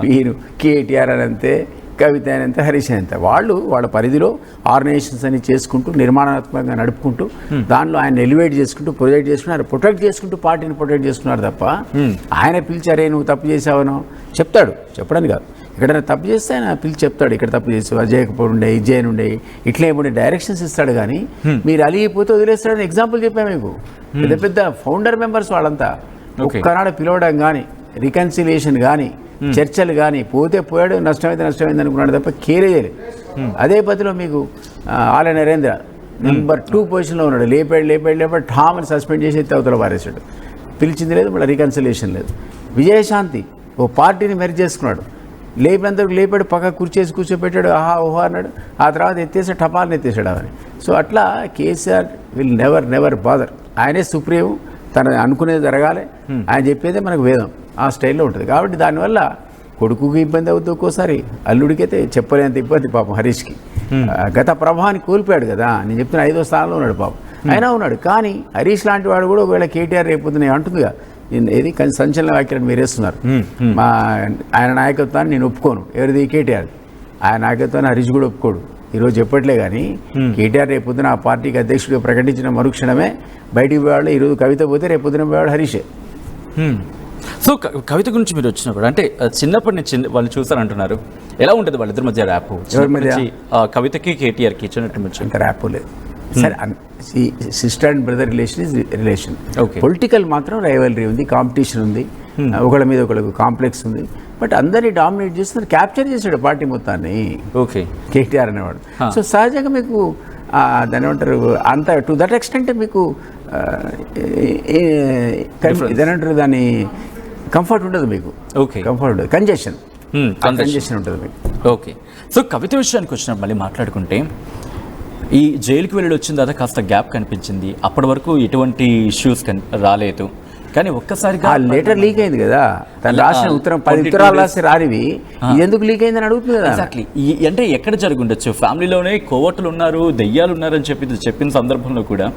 మీరు కేటీఆర్ అని అంతే, కవిత అయినంత, హరీష్ అయినంత, వాళ్ళ పరిధిలో ఆర్గనైజేషన్స్ అని చేసుకుంటూ నిర్మాణాత్మకంగా నడుపుకుంటూ దానిలో ఆయన ఎలివేట్ చేసుకుంటూ ప్రొజెక్ట్ చేసుకున్నారు, ప్రొటెక్ట్ చేసుకుంటూ పార్టీని ప్రొటెక్ట్ చేసుకున్నారు తప్ప ఆయన పిలిచారే నువ్వు తప్పు చేసావనో చెప్తాడు, చెప్పడానికి కాదు. ఎక్కడైనా తప్పు చేస్తే ఆయన పిలిచి చెప్తాడు, ఇక్కడ తప్పు చేసావు, అజయకపోయి ఉండే, ఇజ్జయన్ ఉండే, ఇట్లా ఏముండే డైరెక్షన్స్ ఇస్తాడు. కానీ మీరు అలిగిపోతే వదిలేస్తాడని ఎగ్జాంపుల్ చెప్పాము మీకు. పెద్ద పెద్ద ఫౌండర్ మెంబర్స్ వాళ్ళంతా ఒక్కనాడు పిలవడం కానీ, రికన్సిలియేషన్ కానీ, చర్చలు కానీ, పోతే పోయాడు, నష్టమైంది అనుకున్నాడు తప్ప కేరే చేయలేదు. అదే పద్ధతిలో మీకు ఆల నరేంద్ర నెంబర్ 2 పొజిషన్లో ఉన్నాడు, లేపాడు ఠామని సస్పెండ్ చేసి ఎత్తి అవతల పారేశాడు, పిలిచింది లేదు, మళ్ళీ రికన్సిలియేషన్ లేదు. విజయశాంతి ఓ పార్టీని మెర్జ్ చేసుకున్నాడు, లేపినంతకు లేపాడు, పక్క కూర్చోపెట్టాడు, ఆహా ఓహా అన్నాడు, ఆ తర్వాత ఎత్తేసాడు, టపాలని ఎత్తేసాడు అవని. సో అట్లా కేసీఆర్ విల్ నెవర్ బాదర్. ఆయనే సుప్రీం, తన అనుకునేది జరగాలి, ఆయన చెప్పేదే మనకు వేదం, ఆ స్టైల్లో ఉంటుంది. కాబట్టి దానివల్ల కొడుకుకి ఇబ్బంది అవుతుంది, ఒక్కోసారి అల్లుడికైతే చెప్పలేంత ఇబ్బంది పాపం హరీష్కి. గత ప్రభావాన్ని కోల్పోయాడు కదా, నేను చెప్తున్నా 5వ స్థానంలో ఉన్నాడు పాపం, అయినా ఉన్నాడు. కానీ హరీష్ లాంటి వాడు కూడా ఒకవేళ కేటీఆర్ రేపు అంటుందిగా, ఏది సంచలన వ్యాఖ్యలను మీరు వేస్తున్నారు, మా ఆయన నాయకత్వాన్ని నేను ఒప్పుకోను, ఎవరిది కేటీఆర్, ఆయన నాయకత్వాన్ని హరీష్ కూడా ఒప్పుకోడు. ఈరోజు చెప్పట్లే కానీ కేటీఆర్ రేపొద్దున ఆ పార్టీకి అధ్యక్షుడిగా ప్రకటించిన మరుక్షణమే బయటికి పోయేవాళ్ళు. ఈరోజు కవిత పోతే రేపొద్దున పోయేవాడు హరీషే. సో కవిత గురించి మీరు వచ్చినప్పుడు అంటే చిన్నప్పటి నుంచి వాళ్ళు చూసారంటున్నారు, ఎలా ఉంటుంది వాళ్ళిద్దరి మధ్య ర్యాప్? కవితకి కేటీఆర్కి చిన్నప్పటి అంత ర్యాప్ లేదు. సరే, sister and brother relation. Political మాత్రం రైవలరీ ఉంది, కాంపిటీషన్ ఉంది, ఒకళ్ళ మీద ఒకళ్ళకు కాంప్లెక్స్ ఉంది. బట్ అందరినీ డామినేట్ చేస్తున్నారు, క్యాప్చర్ చేశాడు పార్టీ మొత్తాన్ని కేటీఆర్ అనేవాడు. సో సహజంగా మీకు దాని ఏమంటారు, అంత టు దట్ ఎక్స్టెంట్ మీకు ఇదేనంటారు, దాని కంఫర్ట్ ఉండదు మీకు, కంఫర్ట్ ఉండదు, కంజెషన్ ఉంటుంది మీకు. ఓకే. సో కవిత విషయానికి వచ్చినప్పుడు మళ్ళీ మాట్లాడుకుంటే, ఈ జైలుకి వెళ్ళి వచ్చిన తర్వాత కాస్త గ్యాప్ కనిపించింది, అప్పటి వరకు ఎటువంటి ఇష్యూస్ రాలేదు. కానీ ఒక్కసారిగా లెటర్ లీక్ అయింది కదా, తను రాసిన ఉత్తరం 10 ఉత్తరాలు రాసి రానివి ఎందుకు లీక్ అయిందని అడుగుతుంది కదా. ఎగ్జాక్ట్లీ. అంటే ఎక్కడ జరిగి ఉండొచ్చు, ఫ్యామిలీలోనే కోవట్లు ఉన్నారు, దెయ్యాలు ఉన్నారని చెప్పిన సందర్భంలో కూడా.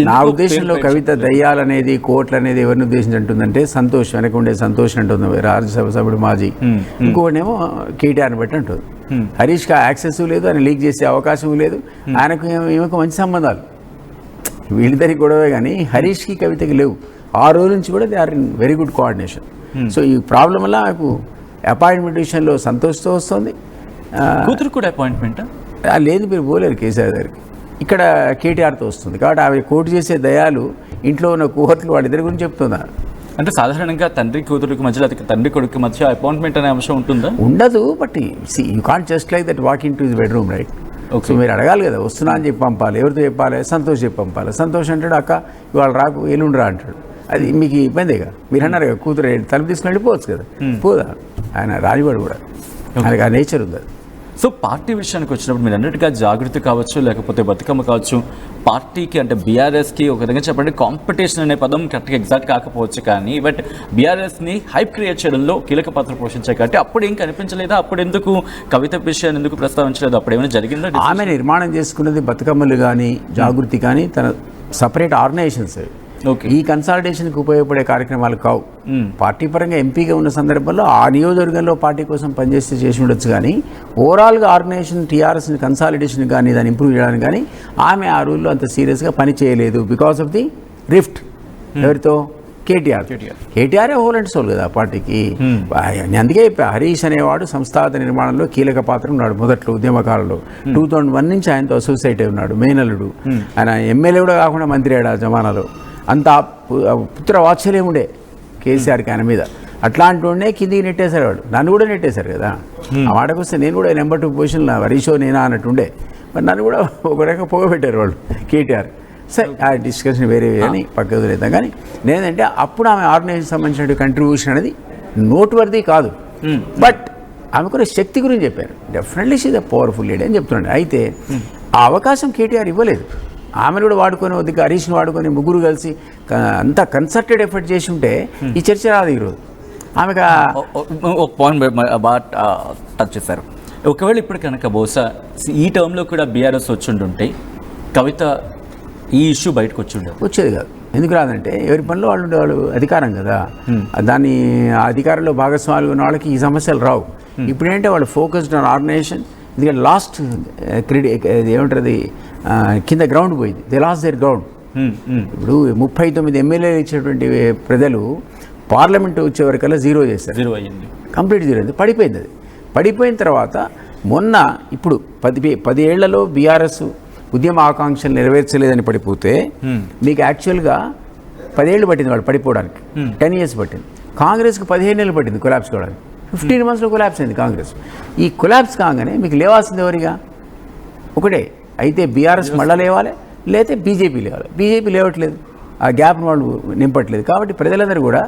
నా ఉద్దేశంలో కవిత దయ్యాలనేది, కోట్లు అనేది ఎవరిని ఉద్దేశించి అంటుందంటే సంతోష్, వెనక ఉండే సంతోష్ అంటుంది, రాజ్యసభ సభ్యుడు మాజీ. ఇంకొకటేమో కేటీఆర్ని బట్టి అంటుంది. హరీష్కి యాక్సెస్ లేదు, ఆయన లీక్ చేసే అవకాశం లేదు, ఆయనకు ఈమెకు మంచి సంబంధాలు, వీళ్ళిద్దరికి గొడవే. కానీ హరీష్కి కవితకి లేవు. ఆ రోజు నుంచి కూడా they are in very good coordination. So ఈ ప్రాబ్లం వల్ల నాకు అపాయింట్మెంట్ విషయంలో సంతోష్తో వస్తుంది. కూతురు కూడా అపాయింట్మెంట్ లేదు, మీరు పోలేరు కేసీఆర్ గారికి. ఇక్కడ కేటీఆర్తో వస్తుంది. కాబట్టి ఆమె కోర్టు చేసే దయాలు ఇంట్లో ఉన్న కోహర్లు వాళ్ళిద్దరి గురించి చెప్తున్నారు. అంటే సాధారణంగా తండ్రి కూతురికి మధ్యలో అది తండ్రి కొడుకు మధ్య అపాయింట్మెంట్ అనే అంశం ఉంటుందా? ఉండదు. But you can't just like that walk in to his bedroom, right? So మీరు అడగాలి కదా, వస్తున్నా అని చెప్పి పంపాలి. ఎవరితో చెప్పాలి? సంతోష్ చెప్పి పంపాలి. సంతోష్ అంటాడు అక్క ఇవాళ రాకు ఎల్లుండిరా అంటాడు. అది మీకు ఇబ్బందిగా. మీరు అన్నారు కదా కూతురు తలుపు తీసుకుని వెళ్ళిపోవచ్చు కదా, పోదా? ఆయన రానివాడు కూడా, ఆయనకి ఆ నేచర్ ఉంది. సో పార్టీ విషయానికి వచ్చినప్పుడు మీరు అన్నట్టుగా జాగృతి కావచ్చు, లేకపోతే బతుకమ్మ కావచ్చు, పార్టీకి అంటే బీఆర్ఎస్కి ఒక విధంగా చెప్పండి కాంపిటీషన్ అనే పదం కరెక్ట్గా ఎగ్జాక్ట్ కాకపోవచ్చు, కానీ బట్ బీఆర్ఎస్ని హైప్ క్రియేట్ చేయడంలో కీలక పాత్ర పోషించాయి. కాబట్టి అప్పుడు ఏం కనిపించలేదా? అప్పుడు ఎందుకు కవిత విషయాన్ని ఎందుకు ప్రస్తావించలేదు? అప్పుడు ఏమైనా జరిగిందా? ఆమె నిర్మాణం చేసుకున్నది బతుకమ్మలు కానీ జాగృతి కానీ తన సపరేట్ ఆర్గనైజేషన్స్. ఈ కన్సాలిడేషన్కి ఉపయోగపడే కార్యక్రమాలు కావు. పార్టీ పరంగా ఎంపీగా ఉన్న సందర్భంలో ఆ నియోజకవర్గంలో పార్టీ కోసం పనిచేస్తే చేసి ఉండొచ్చు, కానీ ఓవరాల్గా ఆర్గనైజేషన్ టీఆర్ఎస్ని కన్సాలిడేషన్ కానీ దాన్ని ఇంప్రూవ్ చేయడానికి కానీ ఆమె ఆ రూల్లో అంత సీరియస్గా పని చేయలేదు. Because of the rift. ఎవరితో? కేటీఆరే హోల్ అండ్ సోల్ కదా ఆ పార్టీకి. అందుకే హరీష్ అనేవాడు సంస్థాగత నిర్మాణంలో కీలక పాత్ర ఉన్నాడు మొదట్లో ఉద్యమకాలంలో. 2001 నుంచి ఆయనతో అసోసియేట్ అయి ఉన్నాడు. మేనల్లుడు ఆయన ఎమ్మెల్యే కూడా కాకుండా మంత్రి అయ్యాడు ఆ జమానాలో. అంత పుత్ర వాత్సల్యం ఉండే కేసీఆర్కి ఆయన మీద. అట్లాంటి వాడినే కిందికి నెట్టేశారు వాడు. నన్ను కూడా నెట్టేశారు కదా. ఆ మాటకు వస్తే నేను కూడా నెంబర్ 2 పొజిషన్లో హరీషో నేనా అన్నట్టుండే. మరి నన్ను కూడా ఒక రకంగా పోగబెట్టారు వాళ్ళు కేటీఆర్. సరే ఆ డిస్కషన్ వేరే అని పక్కకు వదిలేద్దాం. కానీ నేనంటే అప్పుడు ఆమె ఆర్గనైజేషన్ సంబంధించిన కంట్రిబ్యూషన్ అనేది నోట్వర్ది కాదు. బట్ ఆమెకున్న శక్తి గురించి చెప్పారు. Definitely she the powerful leader అని చెప్తున్నాడు. అయితే ఆ అవకాశం కేటీఆర్ ఇవ్వలేదు. ఆమెను కూడా వాడుకొని వద్దు హరీష్ని వాడుకొని ముగ్గురు కలిసి అంతా కన్సర్టెడ్ ఎఫర్ట్ చేసి ఉంటే ఈ చర్చ రాదు ఈరోజు. ఆమెకు ఒక పాయింట్ బాగా టచ్ చేశారు. ఒకవేళ ఇప్పుడు కనుక బహుశా ఈ టర్మ్లో కూడా బీఆర్ఎస్ వచ్చుంటుంటే కవిత ఈ ఇష్యూ బయటకు వచ్చేది కాదు. ఎందుకు రాదంటే ఎవరి పనిలో వాళ్ళు ఉండేవాళ్ళు. అధికారం కదా, దాన్ని ఆ అధికారంలో భాగస్వాములు ఉన్న వాళ్ళకి ఈ సమస్యలు రావు. ఇప్పుడేంటే వాళ్ళు ఫోకస్డ్ ఆన్ ఆర్గనైజేషన్. ఎందుకంటే లాస్ట్ ఏమంటారు కింద గ్రౌండ్ పోయింది. They lost their ground. ఇప్పుడు 39 ఎమ్మెల్యేలు ఇచ్చినటువంటి ప్రజలు పార్లమెంట్ వచ్చేవరకల్లా జీరో చేశారు. జీరో అయ్యింది, కంప్లీట్ జీరో అయింది. పడిపోయింది. అది పడిపోయిన తర్వాత మొన్న ఇప్పుడు 10 ఏళ్లలో బీఆర్ఎస్ ఉద్యమ ఆకాంక్షలు నెరవేర్చలేదని పడిపోతే మీకు యాక్చువల్గా 10 ఏళ్ళు పట్టింది వాళ్ళు పడిపోవడానికి. 10 years పట్టింది. కాంగ్రెస్కి 15 ఏళ్ళు పట్టింది కొలాప్స్ కావడానికి. 15 monthsలో కొలాప్స్ అయింది కాంగ్రెస్. ఈ కొలాప్స్ కాగానే మీకు లేవాల్సింది ఎవరిగా? ఒకటే. అయితే బీఆర్ఎస్ మళ్ళీ లేవాలి, లేకపోతే బీజేపీ లేవాలి. బీజేపీ లేవట్లేదు, ఆ గ్యాప్ను వాళ్ళు నింపట్లేదు. కాబట్టి ప్రజలందరూ కూడా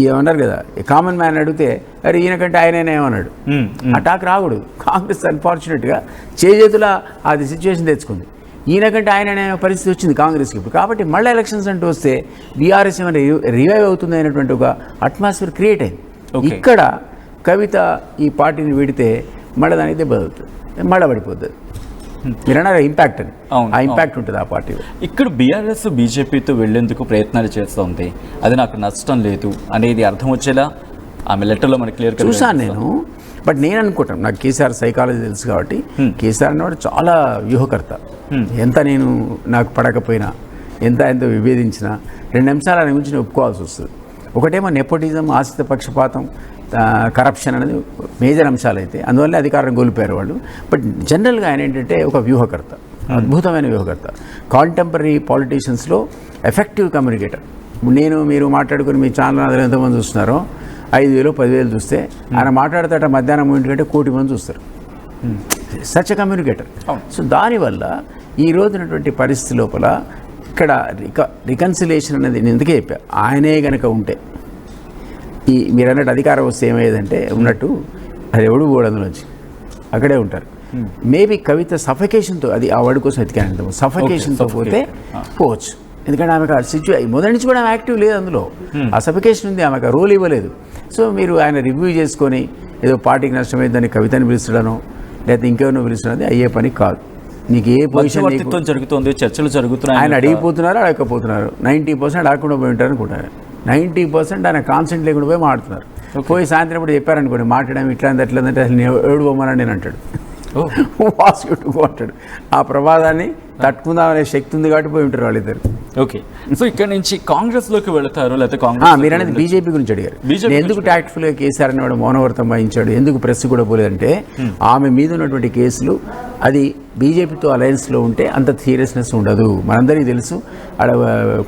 ఏమన్నారు కదా, కామన్ మ్యాన్ అడిగితే అరే ఈయనకంటే ఆయననే ఏమన్నాడు. అటాక్ రాకూడదు. కాంగ్రెస్ అన్ఫార్చునేట్గా చేతుల అది సిచ్యువేషన్ తెచ్చుకుంది. ఈయనకంటే ఆయననే పరిస్థితి వచ్చింది కాంగ్రెస్కి ఇప్పుడు. కాబట్టి మళ్ళీ ఎలక్షన్స్ అంటూ వస్తే బీఆర్ఎస్ ఏమైనా రివైవ్ అవుతుంది అనేటువంటి ఒక అట్మాస్ఫియర్ క్రియేట్ అయింది. ఇక్కడ కవిత ఈ పార్టీని విడితే మళ్ళీ దానికి దెబ్బ అవుతుంది, మళ్ళీ పడిపోతుంది. మీరు అన్నారు ఇంపాక్ట్ అని. ఆ ఇంపాక్ట్ ఉంటుంది ఆ పార్టీలో. ఇక్కడ బీఆర్ఎస్ బీజేపీతో వెళ్లేందుకు ప్రయత్నాలు చేస్తుంది, అది నాకు నష్టం లేదు అనేది అర్థం వచ్చేలా ఆమె లెటర్లో మనకి క్లియర్ చూసాను నేను. బట్ నేను అనుకుంటాను, నాకు కేసీఆర్ సైకాలజీ తెలుసు కాబట్టి, కేసీఆర్ అనేవాడు చాలా వ్యూహకర్త. ఎంత నేను నాకు పడకపోయినా, ఎంత విభేదించినా 2 అంశాలు ఆయన గురించి ఒప్పుకోవాల్సి వస్తుంది. ఒకటేమో నెపోటిజం, ఆశ్రిత పక్షపాతం, కరప్షన్ అనేది మేజర్ అంశాలు అయితే అందువల్ల అధికారం కోల్పోయారు వాళ్ళు. బట్ జనరల్గా ఆయన ఏంటంటే ఒక వ్యూహకర్త, అద్భుతమైన వ్యూహకర్త. కాంటెంపరీ పాలిటీషియన్స్లో ఎఫెక్టివ్ కమ్యూనికేటర్. మీరు మాట్లాడుకుని మీ ఛానల్ అందరూ ఎంతమంది చూస్తున్నారో 5,000 10,000 చూస్తే ఆయన మాట్లాడతాట మధ్యాహ్నం 1 కోటి మంది చూస్తారు. Such a communicator. సో దానివల్ల ఈ రోజునటువంటి పరిస్థితి లోపల ఇక్కడ రికన్సిలేషన్ అనేది నేను ఎందుకే చెప్పా, ఆయనే కనుక ఉంటే మీరు అన్నట్టు అధికారం వస్తే ఏమయ్యేదంటే ఉన్నట్టు అది ఎవడు పోవడం నుంచి అక్కడే ఉంటారు. మేబీ కవిత సఫకేషన్తో, అది ఆ వర్డ్ కోసం ఎతికాను, సఫకేషన్తో పోతే పోవచ్చు. ఎందుకంటే ఆమెకు ఆ మొదటి నుంచి కూడా ఆమె యాక్టివ్ లేదు అందులో. ఆ సఫికేషన్ ఉంది, ఆమెకు రోల్ ఇవ్వలేదు. సో మీరు ఆయన రివ్యూ చేసుకొని ఏదో పార్టీకి నష్టమైందని కవితని పిలుస్తాడనో లేకపోతే ఇంకెవరినో పిలుస్తున్నది అయ్యే పని కాదు. నీకు ఏ పొజిషన్ జరుగుతుంది, చర్చలు జరుగుతున్నాయి, ఆయన అడిగిపోతున్నారు, అడగకపోతున్నారు. 90% అడగకుండా పోయి ఉంటారు అనుకుంటారు. 90% ఆయన కాన్సెంట్ లేకుండా పోయి మాడుతున్నారు. పోయి సాయంత్రం ఇప్పుడు చెప్పారనుకోండి మాట్లాడడం ఇట్లా అట్లా అంటే అసలు ఎవడు పోమని నేను అంటాడు. వాస్ యూ టు గో అంటాడు. ఆ ప్రమాదాన్ని తట్టుకుందామనే శక్తి ఉంది కాబట్టి పోయి ఉంటారు వాళ్ళిద్దరు. ఓకే, సో ఇక్కడ నుంచి కాంగ్రెస్ లోకి వెళతారు లేకపోతే మీరు కాంగ్రెస్ అనేది బీజేపీ గురించి అడిగారు. BJP నేను ఎందుకు టాక్ట్ఫుల్గా కేసీఆర్ అనేవాడు మౌనవ్రతం వహించాడు, ఎందుకు ప్రెస్ కూడా పోలేదంటే ఆమె మీద ఉన్నటువంటి కేసులు అది బీజేపీతో అలయన్స్లో ఉంటే అంత సీరియస్నెస్ ఉండదు. మనందరికీ తెలుసు అక్కడ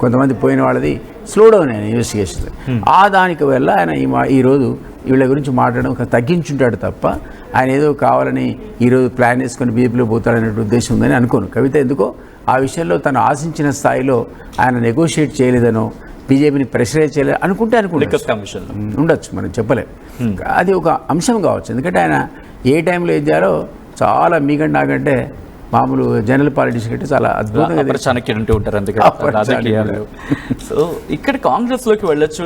కొంతమంది పోయిన వాళ్ళది స్లో డౌన్ అయిన ఇన్వెస్టిగేషన్. ఆ దానికి వల్ల ఆయన ఈరోజు వీళ్ళ గురించి మాట్లాడడం తగ్గించుంటాడు తప్ప ఆయన ఏదో కావాలని ఈరోజు ప్లాన్ వేసుకొని బీజేపీలో పోతాడనే ఉద్దేశం ఉందని అనుకోను. కవిత ఎందుకో ఆ విషయంలో తను ఆశించిన స్థాయిలో ఆయన నెగోషియేట్ చేయలేదనో బీజేపీని ప్రెషరైజ్ చేయలేదు అనుకుంటే ఉండొచ్చు, మనం చెప్పలేం. అది ఒక అంశం కావచ్చు. ఎందుకంటే ఆయన ఏ టైంలో ఏం చేయాలో చాలా మీకంటే నాకంటే మామూలు జనరల్ పాలిటిక్స్ కంటే చాలా అద్భుతంగా చాణక్యులు ఉంటూ ఉంటారు అందుకే రాజకీయాలు. సో ఇక్కడ కాంగ్రెస్ లోకి వెళ్ళొచ్చు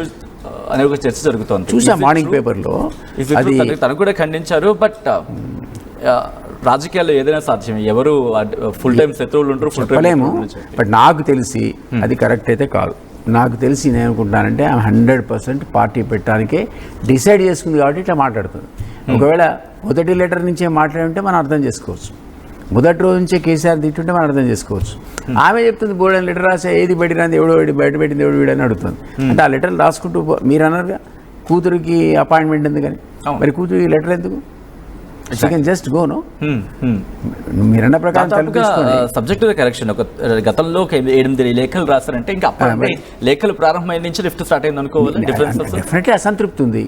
అనే ఒక చర్చ జరుగుతుంది. చూసా మార్నింగ్ పేపర్లో అది తను కూడా ఖండించారు. బట్ రాజకీయాల్లో ఏదైనా సాధ్యం, ఎవరు ఫుల్ టైం శత్రువులు ఉంటారు, ఫుల్ టైం. బట్ నాకు తెలిసి అది కరెక్ట్ అయితే కాదు. నాకు తెలిసి నేను అనుకుంటానంటే 100% పార్టీ పెట్టడానికే డిసైడ్ చేసుకుంది కాబట్టి ఇట్లా మాట్లాడుతుంది. ఒకవేళ మొదటి లెటర్ నుంచే మాట్లాడుంటే మనం అర్థం చేసుకోవచ్చు, మొదటి రోజు నుంచే కేసీఆర్ తిట్టుంటే మనం అర్థం చేసుకోవచ్చు. ఆమె చెప్తుంది బోర్డని లెటర్ రాసా, ఏది పెట్టినది ఎవడో బయట పెట్టింది ఎవడు వీడని అడుగుతుంది. అంటే ఆ లెటర్లు రాసుకుంటూ మీరు అన్నారుగా కూతురికి అపాయింట్మెంట్ ఎందుకని, మరి కూతురికి లెటర్ ఎందుకు? Just go no. మీరన్న ప్రకారం సబ్జెక్ట్ కరెక్షన్. ఒక గతంలో 8 లేఖలు రాశారంటే ఇంకా లేఖలు ప్రారంభమైన నుంచి లిఫ్ట్ స్టార్ట్ అయింది అనుకోవాలి. డెఫినెట్లీ అసంతృప్తి ఉంది.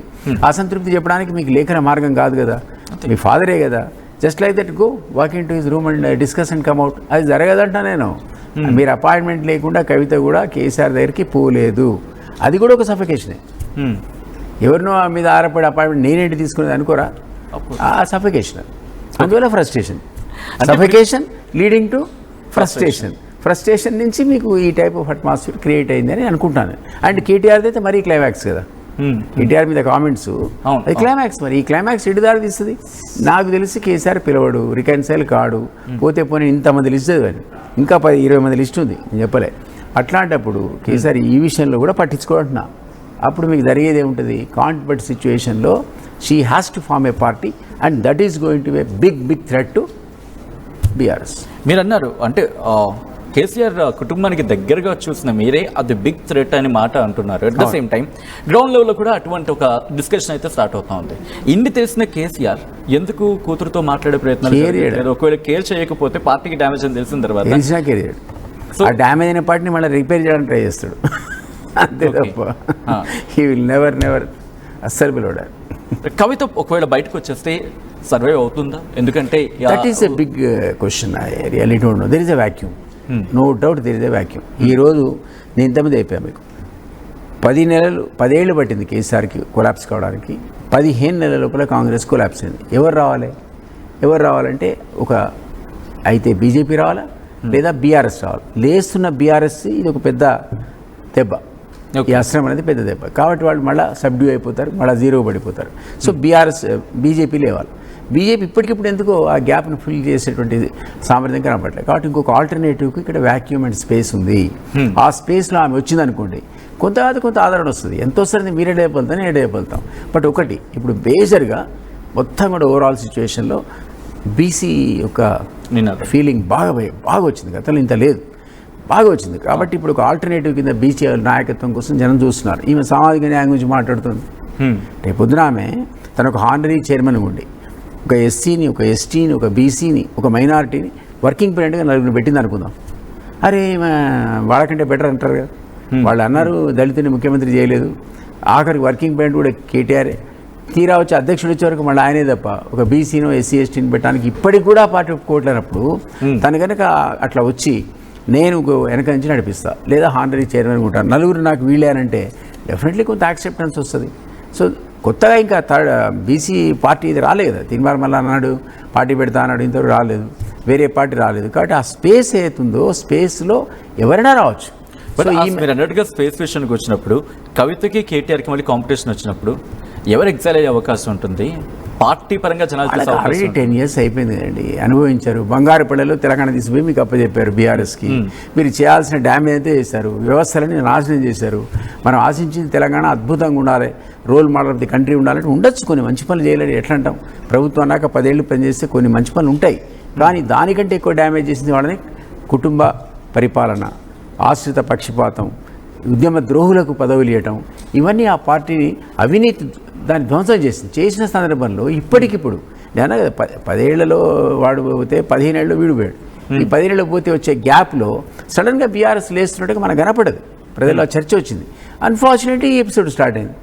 అసంతృప్తి చెప్పడానికి మీకు లేఖన మార్గం కాదు కదా, మీ ఫాదరే కదా. Just like that go walk in to his room and discuss and come out. అది జరగదంట. నేను మీరు అపాయింట్మెంట్ లేకుండా కవిత కూడా కేసీఆర్ దగ్గరికి పోలేదు. అది కూడా ఒక సఫికేషనే. ఎవరినో మీద ఆరపడి అపాయింట్మెంట్ నేనేంటి తీసుకునేది అనుకోరా, ఆ సఫికేషన్. అందువల్ల frustration, suffocation leading to frustration నుంచి మీకు ఈ టైప్ ఆఫ్ అట్మాస్ఫియర్ క్రియేట్ అయిందని అనుకుంటాను. అండ్ కేటీఆర్ది అయితే మరీ క్లైమాక్స్ కదా, కేటీఆర్ మీద కామెంట్స్ అది క్లైమాక్స్. మరి ఈ క్లైమాక్స్ ఎటు దారి తీస్తుంది? నాకు తెలిసి కేసీఆర్ పిలవడు, రికన్సైల్ కాడు, పోతే పోనీ ఇంతమంది లిస్ట్ చదివాను, ఇంకా 10-20 మంది లిస్ట్ ఉంది, నేను చెప్పలే. అట్లాంటప్పుడు కేసీఆర్ ఈ విషయంలో కూడా పట్టించుకోవట్నా. అప్పుడు మీకు జరిగేది ఏముంటుంది? కాంట్రవర్ట్ సిచ్యువేషన్లో she has to form a party and that is going to be big threat to BRS. మీరు అన్నారు అంటే కేసీఆర్ కుటుంబానికి దగ్గరగా చూసిన మీరే అది బిగ్ థ్రెట్ అని మాట అంటున్నారు. At the same time ground లెవెల్లో కూడా అటువంటి ఒక డిస్కషన్ అయితే స్టార్ట్ అవుతా ఉంది. ఇన్ని తెలిసిన కేసీఆర్ ఎందుకు కూతురుతో మాట్లాడే ప్రయత్నం, ఒకవేళ కేర్ చేయకపోతే పార్టీకి డ్యామేజ్ అని తెలిసిన తర్వాత ఆ డ్యామేజ్ అయిన పార్టీని మళ్ళీ రిపేర్ చేయడానికి ట్రై చేస్తాడు, అంతే తప్ప హీ విల్ నెవర్ అస్సలు పిలవడా. కవిత ఒకవేళ బయటకు వచ్చేస్తే సర్వైవ్ అవుతుందా? ఎందుకంటే that is a big question. I really don't know. There is a vacuum, no doubt there is a vacuum. ఈరోజు నేను ఇంతమంది అయిపోయాను మీకు 10 ఏళ్ళు పట్టింది కేసీఆర్కి కొలాప్స్ కావడానికి. 15 నెలల లోపల కాంగ్రెస్ కొలాప్స్ అయింది. ఎవరు రావాలంటే అయితే బీజేపీ రావాలా లేదా బీఆర్ఎస్ రావాలి. లేస్తున్న బీఆర్ఎస్ ఇది ఒక పెద్ద దెబ్బ, ఈ అస్త్రం అనేది పెద్ద దెబ్బ. కాబట్టి వాళ్ళు మళ్ళీ సబ్డ్యూ అయిపోతారు, మళ్ళీ జీరో పడిపోతారు. సో బీజేపీ లేవాలి. బీజేపీ ఇప్పటికిప్పుడు ఎందుకో ఆ గ్యాప్ను ఫిల్ చేసేటువంటి సామర్థ్యం కనపడలేదు. కాబట్టి ఇంకొక ఆల్టర్నేటివ్కి ఇక్కడ వ్యాక్యూమ్ అండ్ స్పేస్ ఉంది. ఆ స్పేస్లో ఆమె వచ్చిందనుకోండి కొంత ఆదరణ వస్తుంది. ఎంత వస్తుంది? మీరే డేపలుతాం, నేను డేపలుతాం. బట్ ఒకటి ఇప్పుడు బేజర్గా మొత్తం కూడా ఓవరాల్ సిచ్యువేషన్లో బీసీ యొక్క ఫీలింగ్ బాగా వచ్చింది. గతంలో ఇంత లేదు, బాగా వచ్చింది. కాబట్టి ఇప్పుడు ఒక ఆల్టర్నేటివ్ కింద బీసీ నాయకత్వం కోసం జనం చూస్తున్నారు. ఈమె సామాజిక న్యాయం గురించి మాట్లాడుతుంది. రేపు పొద్దున ఆమె తన ఒక హానరీ చైర్మన్ ఉండి ఒక ఎస్సీని, ఒక ఎస్టీని, ఒక బీసీని, ఒక మైనారిటీని వర్కింగ్ ప్రెసిడెంట్గా 4 పెట్టింది అనుకుందాం. అరే వాళ్ళకంటే బెటర్ అంటారు కదా. వాళ్ళు అన్నారు దళితుని ముఖ్యమంత్రి చేయలేదు, ఆఖరికి వర్కింగ్ ప్రెసిడెంట్ కూడా కేటీఆరే. తీరా వచ్చి అధ్యక్షుడు వచ్చే వరకు మళ్ళీ ఆయనే తప్ప ఒక బీసీనో ఎస్సీ ఎస్టీని పెట్టడానికి ఇప్పటికి కూడా పార్టీ ఒప్పుకోవట్లేనప్పుడు తను కనుక అట్లా వచ్చి నేను వెనక నుంచి నడిపిస్తా లేదా హానరీ చైర్మన్ ఉంటాను, 4 నాకు వీళ్ళేనంటే డెఫినెట్లీ కొంత యాక్సెప్టెన్స్ వస్తుంది. సో కొత్తగా ఇంకా బీసీ పార్టీ ఇది రాలేదు కదా. తిరుమల మళ్ళీ అన్నాడు పార్టీ పెడతా అన్నాడు, ఇంతవరకు రాలేదు, వేరే పార్టీ రాలేదు. కాబట్టి ఆ స్పేస్ ఏతుందో స్పేస్లో ఎవరైనా రావచ్చు. మీరు అన్నట్టుగా స్పేస్ విషయానికి వచ్చినప్పుడు కవితకి కేటీఆర్కి మళ్ళీ కాంపిటీషన్ వచ్చినప్పుడు ఎవరు ఎగ్జైల్ అయ్యే అవకాశం ఉంటుంది? పార్టీ పరంగా జనాలు ఆల్రెడీ 10 years అయిపోయింది కదండి, అనుభవించారు. బంగారు పల్లెలో తెలంగాణ తీసుకుపోయి మీకు అప్పచెప్పారు బీఆర్ఎస్కి. మీరు చేయాల్సిన డ్యామేజ్ అయితే చేశారు, వ్యవస్థలని నాశనం చేశారు. మనం ఆశించింది తెలంగాణ అద్భుతంగా ఉండాలి, role model of the country ఉండాలంటే ఉండొచ్చు. కొన్ని మంచి పనులు చేయలేడు ఎట్లా అంటాం? ప్రభుత్వం అన్నాక 10 ఏళ్ళు పనిచేస్తే కొన్ని మంచి పనులు ఉంటాయి. కానీ దానికంటే ఎక్కువ డ్యామేజ్ చేసింది వాళ్ళని కుటుంబ పరిపాలన, ఆశ్రిత పక్షపాతం, ఉద్యమ ద్రోహులకు పదవులు ఇవ్వటం, ఇవన్నీ ఆ పార్టీని అవినీతి దాన్ని ధ్వంసం చేసిన సందర్భంలో ఇప్పటికిప్పుడు నేను 10 ఏళ్లలో వాడు పోతే 15 ఏళ్ళు వీడు పోయాడు. ఈ 10 ఏళ్ళు పోతే వచ్చే గ్యాప్లో సడన్గా బీఆర్ఎస్ లేస్తున్నట్టుగా మనకు కనపడదు. ప్రజల్లో చర్చ వచ్చింది. అన్ఫార్చునేట్లీ ఈ ఎపిసోడ్ స్టార్ట్ అయింది.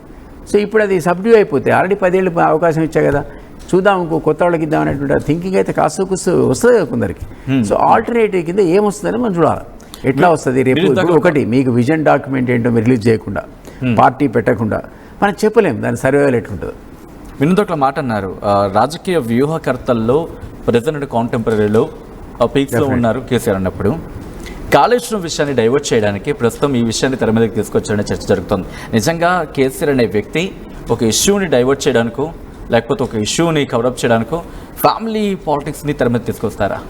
సో ఇప్పుడు అది సబ్డ్యూ అయిపోతే ఆల్రెడీ 10 ఏళ్ళు అవకాశం ఇచ్చా కదా, చూద్దాం ఇంకో కొత్త వాళ్ళకి ఇద్దాం అనేటువంటి థింకింగ్ అయితే కాస్త కూస్తూ వస్తుంది కదా కొందరికి. సో ఆల్టర్నేటివ్ కింద ఏమొస్తుందని మనం చూడాలి. ఎట్లా వస్తుంది రేపు? ఒకటి మీకు విజన్ డాక్యుమెంట్ ఏంటో మీరు రిలీజ్ చేయకుండా, పార్టీ పెట్టకుండా మనం చెప్పలేము దాని సర్వేలు ఎట్లుంటుందో. వినోద్ ఒక మాట అన్నారు, రాజకీయ వ్యూహకర్తల్లో ప్రెసిడెంట్ కాంటెంపరీలో పీక్స్లో ఉన్నారు కేసీఆర్ అన్నప్పుడు. కాళేశ్వరం విషయాన్ని డైవర్ట్ చేయడానికి ప్రస్తుతం ఈ విషయాన్ని తెర మీదకి తీసుకొచ్చారనే చర్చ జరుగుతుంది. నిజంగా కేసీఆర్ అనే వ్యక్తి ఒక ఇష్యూని డైవర్ట్ చేయడానికో లేకపోతే ఒక ఇష్యూని కవరప్ చేయడానికో ఫ్యామిలీ పాలిటిక్స్ని తెర మీద తీసుకొస్తారా?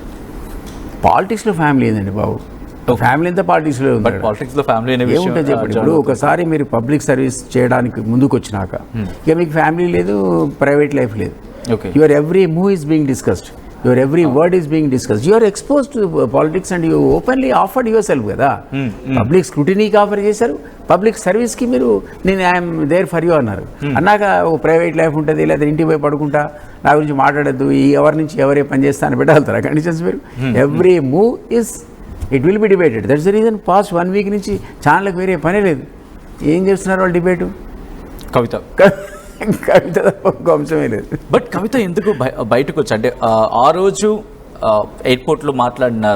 పాలిటిక్స్లో ఫ్యామిలీ ఏందండి బాబు? ఫ్యామిలీ అంతా పాలిటిక్స్లో ఉంది. పాలిటిక్స్లో ఫ్యామిలీ అనేది ఏముంటుంది చెప్పండి. ఇప్పుడు ఒకసారి మీరు పబ్లిక్ సర్వీస్ చేయడానికి ముందుకు వచ్చినాక ఇక మీకు ఫ్యామిలీ లేదు, ప్రైవేట్ లైఫ్ లేదు. Your every move is being discussed, your every word is being discussed, you are expose to politics and you openly offered yourself కదా. పబ్లిక్ స్క్రూటినీకి ఆఫర్ చేశారు, పబ్లిక్ సర్వీస్కి మీరు నేను ఐఎమ్ దేర్ ఫర్ యూ అన్నారు. అన్నాక ఓ private life ఉంటుంది, లేదా ఇంటికి పోయి పడుకుంటా, నా గురించి మాట్లాడద్దు, ఈ ఎవరి నుంచి ఎవరే పని చేస్తా అని పెట్టగలుగుతారా కండిషన్స్ మీరు? Every move is it will be debated. That's the reason past 1 week నుంచి ఛానల్కి వేరే పనే లేదు. ఏం చేస్తున్నారు వాళ్ళు? డిబేటు కవిత తప్ప అంశమే లేదు. బట్ కవిత ఎందుకు బయటకు వచ్చి, అంటే ఆ రోజు ఎయిర్పోర్ట్లో మాట్లాడిన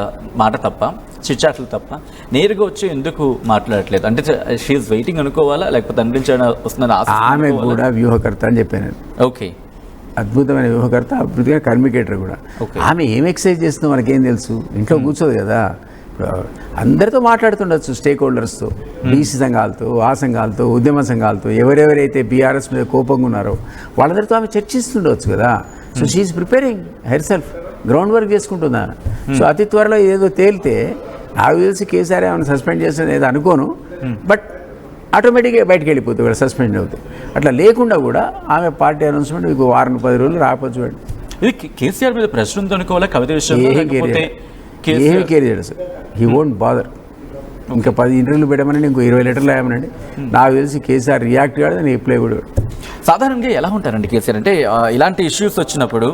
మాట తప్ప, చిట్చాట్లు తప్ప నేరుగా వచ్చి ఎందుకు మాట్లాడట్లేదు? అంటే షీఈస్ వెయిటింగ్ అనుకోవాలా, లేకపోతే అనిపించడం వస్తుందని? ఆమె కూడా వ్యూహకర్త అని చెప్పాను. ఓకే, అద్భుతమైన వ్యూహకర్త, అద్భుతమైన కమ్యూనికేటర్ కూడా. ఆమె ఏం ఎక్సర్సైజ్ చేస్తుందో మనకేం తెలుసు? ఇంట్లో కూర్చోదు కదా, అందరితో మాట్లాడుతుండొచ్చు, స్టేక్ హోల్డర్స్తో, బీసీ సంఘాలతో, ఆ సంఘాలతో, ఉద్యమ సంఘాలతో, ఎవరెవరైతే బీఆర్ఎస్ మీద కోపంగా ఉన్నారో వాళ్ళందరితో ఆమె చర్చిస్తుండవచ్చు కదా. So she is preparing herself, ground work చేసుకుంటుందా. సో అతి త్వరలో ఏదో తేలితే నాకు తెలిసి కేసీఆర్ ఏమైనా సస్పెండ్ చేస్తుంది ఏదో అనుకోను, బట్ ఆటోమేటిక్గా బయటకు వెళ్ళిపోతుంది కూడా, సస్పెండ్ అవుతుంది. అట్లా లేకుండా కూడా ఆమె పార్టీ అనౌన్స్మెంట్ మీకు 10 రోజులు రాకపోవచ్చు. చూడండి, ఇది కేసీఆర్ మీద ప్రెషర్ ఉంది అనుకోవాలా? కవిత విషయం ఏమి కేర్ చేయడు సార్. He won't bother. ఇంకా 10 ఇంటర్వ్యూలు పెట్టమని ఇంకో 20 లెటర్లు రాయమనండి, నాకు తెలిసి కేసీఆర్ రియాక్ట్ కాదు, నేను రిప్లై కూడా. సాధారణంగా ఎలా ఉంటారండి కేసీఆర్ అంటే ఇలాంటి ఇష్యూస్ వచ్చినప్పుడు?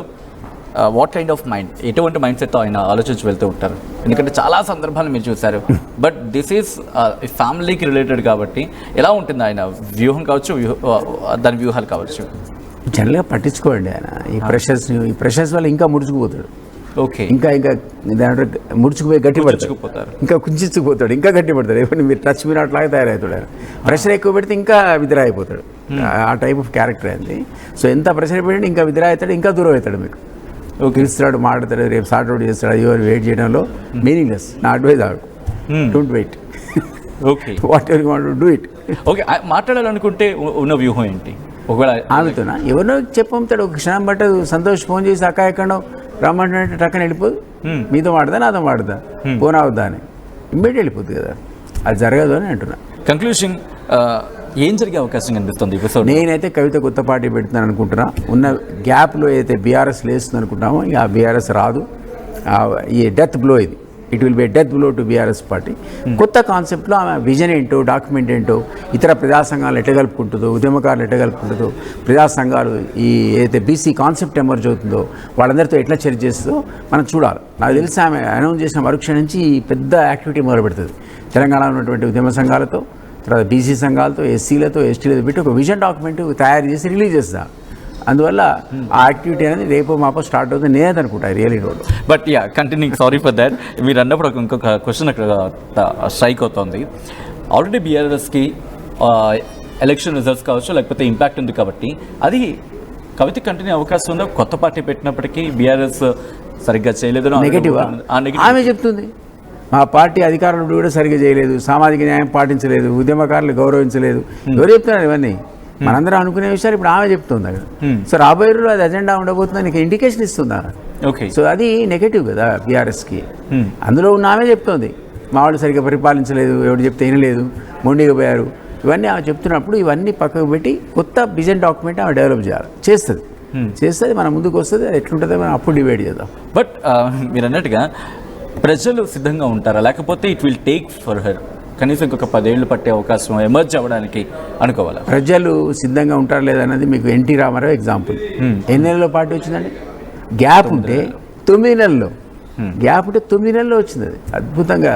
వాట్ కైండ్ ఆఫ్ మైండ్, ఎటువంటి మైండ్ సెట్తో ఆయన ఆలోచించి వెళ్తూ ఉంటారు? ఎందుకంటే చాలా సందర్భాలు మీరు చూశారు, బట్ దిస్ ఈస్ ఫ్యామిలీకి రిలేటెడ్ కాబట్టి ఎలా ఉంటుంది ఆయన వ్యూహం కావచ్చు, దాని వ్యూహాలు కావచ్చు? జనరల్గా పట్టించుకోండి ఆయన ఈ ప్రెషర్స్ వల్ల ఇంకా ముడుచుకుపోతాడు. ఓకే, ఇంకా దాంట్లో ముడుచుకుపోయి గట్టిపడతాడు, ఇంకా కుంచుకుపోతాడు, ఇంకా గట్టిపడతాడు. ఎవరిని మీరు టచ్ మీరు అట్లాగే తయారవుతాడు ఆయన. ప్రెషర్ ఎక్కువ పెడితే ఇంకా విత్డ్రా అయిపోతాడు. ఆ టైప్ ఆఫ్ క్యారెక్టర్ అయింది. సో ఎంత ప్రెషర్ పెట్టి ఇంకా విత్డ్రా అవుతాడు, ఇంకా దూరం అవుతాడు. మీకు పిలుస్తాడు, మాట్లాడతాడు, రేపు సార్ట్ అవుట్ చేస్తాడు. అయ్యో వారు వెయిట్ చేయడంలో మీనింగ్లెస్. నా అడ్వైజ్ ఆడు, don't wait. Okay, whatever you want to do it. Okay, మాట్లాడాలనుకుంటే ఉన్న వ్యూహం ఏంటి? ఒకవేళ ఆమెతోనా ఎవరినో చెప్పంతాడు, ఒక క్షణం పట్టదు. సంతోష్ ఫోన్ చేసి అక్క ఎక్కడో రమ్మంటే టక్కన వెళ్ళిపోదు. మీతో మాడదా నాతో మాడదా, ఫోన్ అవుద్దా అని ఇమ్మీడియట్ వెళ్ళిపోతుంది కదా. అది జరగదు అని అంటున్నా. కంక్లూషన్ ఏం జరిగే అవకాశం కనిపిస్తుంది? నేనైతే కవిత కొత్త పార్టీ పెడుతున్నాను అనుకుంటున్నా. ఉన్న గ్యాప్లో అయితే బీఆర్ఎస్ లేస్తుంది అనుకుంటామో ఇక ఆ బీఆర్ఎస్ రాదు. ఈ డెత్ బ్లో ఇది, it will be death blow to BRS party. కొత్త కాన్సెప్ట్లో ఆమె విజన్ ఏంటో, డాక్యుమెంట్ ఏంటో, ఇతర ప్రజా సంఘాలు ఎట్ట కలుపుకుంటుందో, ఉద్యమకారులు ఎట్ట కలుపుకుంటుందో, ప్రజా సంఘాలు ఈ ఏదైతే బీసీ కాన్సెప్ట్ ఎమర్జ్ అవుతుందో వాళ్ళందరితో ఎట్లా చర్చ చేస్తుందో మనం చూడాలి. నాకు తెలిసి ఆమె అనౌన్స్ చేసిన మరుక్షణం నుంచి పెద్ద యాక్టివిటీ మొదలు పెడుతుంది. తెలంగాణలో ఉన్నటువంటి ఉద్యమ సంఘాలతో, తర్వాత బీసీ సంఘాలతో, ఎస్సీలతో, ఎస్టీలతో పెట్టి ఒక విజన్ డాక్యుమెంట్ తయారు చేసి రిలీజ్ చేస్తా. అందువల్ల ఆ యాక్టివిటీ అనేది రేపో మాపో స్టార్ట్ అవుతుంది నేనేది అనుకుంటా really don't. But yeah continuing, sorry for that. మీరు అన్నప్పుడు ఇంకొక క్వశ్చన్ అక్కడ స్ట్రైక్ అవుతుంది. ఆల్రెడీ బీఆర్ఎస్కి ఎలక్షన్ రిజల్ట్స్ కావచ్చు, లేకపోతే ఇంపాక్ట్ ఉంది కాబట్టి అది కవిత కంటిన్యూ అవకాశం ఉందా? కొత్త పార్టీ పెట్టినప్పటికీ బీఆర్ఎస్ సరిగ్గా చేయలేదు నెగటివ్ ఆమె చెప్తుంది. మా పార్టీ అధికారులు కూడా సరిగ్గా చేయలేదు, సామాజిక న్యాయం పాటించలేదు, ఉద్యమకారులు గౌరవించలేదు. ఎవరు చెప్తున్నారు ఇవన్నీ? మనందరం అనుకునే విషయాలు ఇప్పుడు ఆమె చెప్తుంది అక్కడ. సో రాబోయే రోజుల్లో అది అజెండా ఉండబోతుందని నీకు ఇండికేషన్ ఇస్తుందా? ఓకే. సో అది నెగటివ్ కదా బీఆర్ఎస్కి. అందులో ఉన్న ఆమె చెప్తోంది మా వాళ్ళు సరిగ్గా పరిపాలించలేదు, ఎవరు చెప్తే వినలేదు, మొండిగా పోయారు, ఇవన్నీ ఆమె చెప్తున్నప్పుడు ఇవన్నీ పక్కకు పెట్టి కొత్త విజన్ డాక్యుమెంట్ ఆమె డెవలప్ చేస్తుంది మన ముందుకు వస్తుంది. అది ఎట్లుంటుందో మనం అప్పుడు డిబేట్ చేద్దాం. బట్ మీరు అన్నట్టుగా ప్రజలు సిద్ధంగా ఉంటారా, లేకపోతే it will take for her కనీసం ఇంకొక 10 ఏళ్ళు పట్టే అవకాశం ఎమర్జ్ అవ్వడానికి అనుకోవాలా? ప్రజలు సిద్ధంగా ఉంటారు లేదన్నది మీకు ఎన్టీ రామారావు ఎగ్జాంపుల్. ఎన్ని నెలల్లో పార్టీ వచ్చిందండి? గ్యాప్ ఉంటే 9 నెలల్లో, గ్యాప్ ఉంటే 9 నెలల్లో వచ్చింది. అది అద్భుతంగా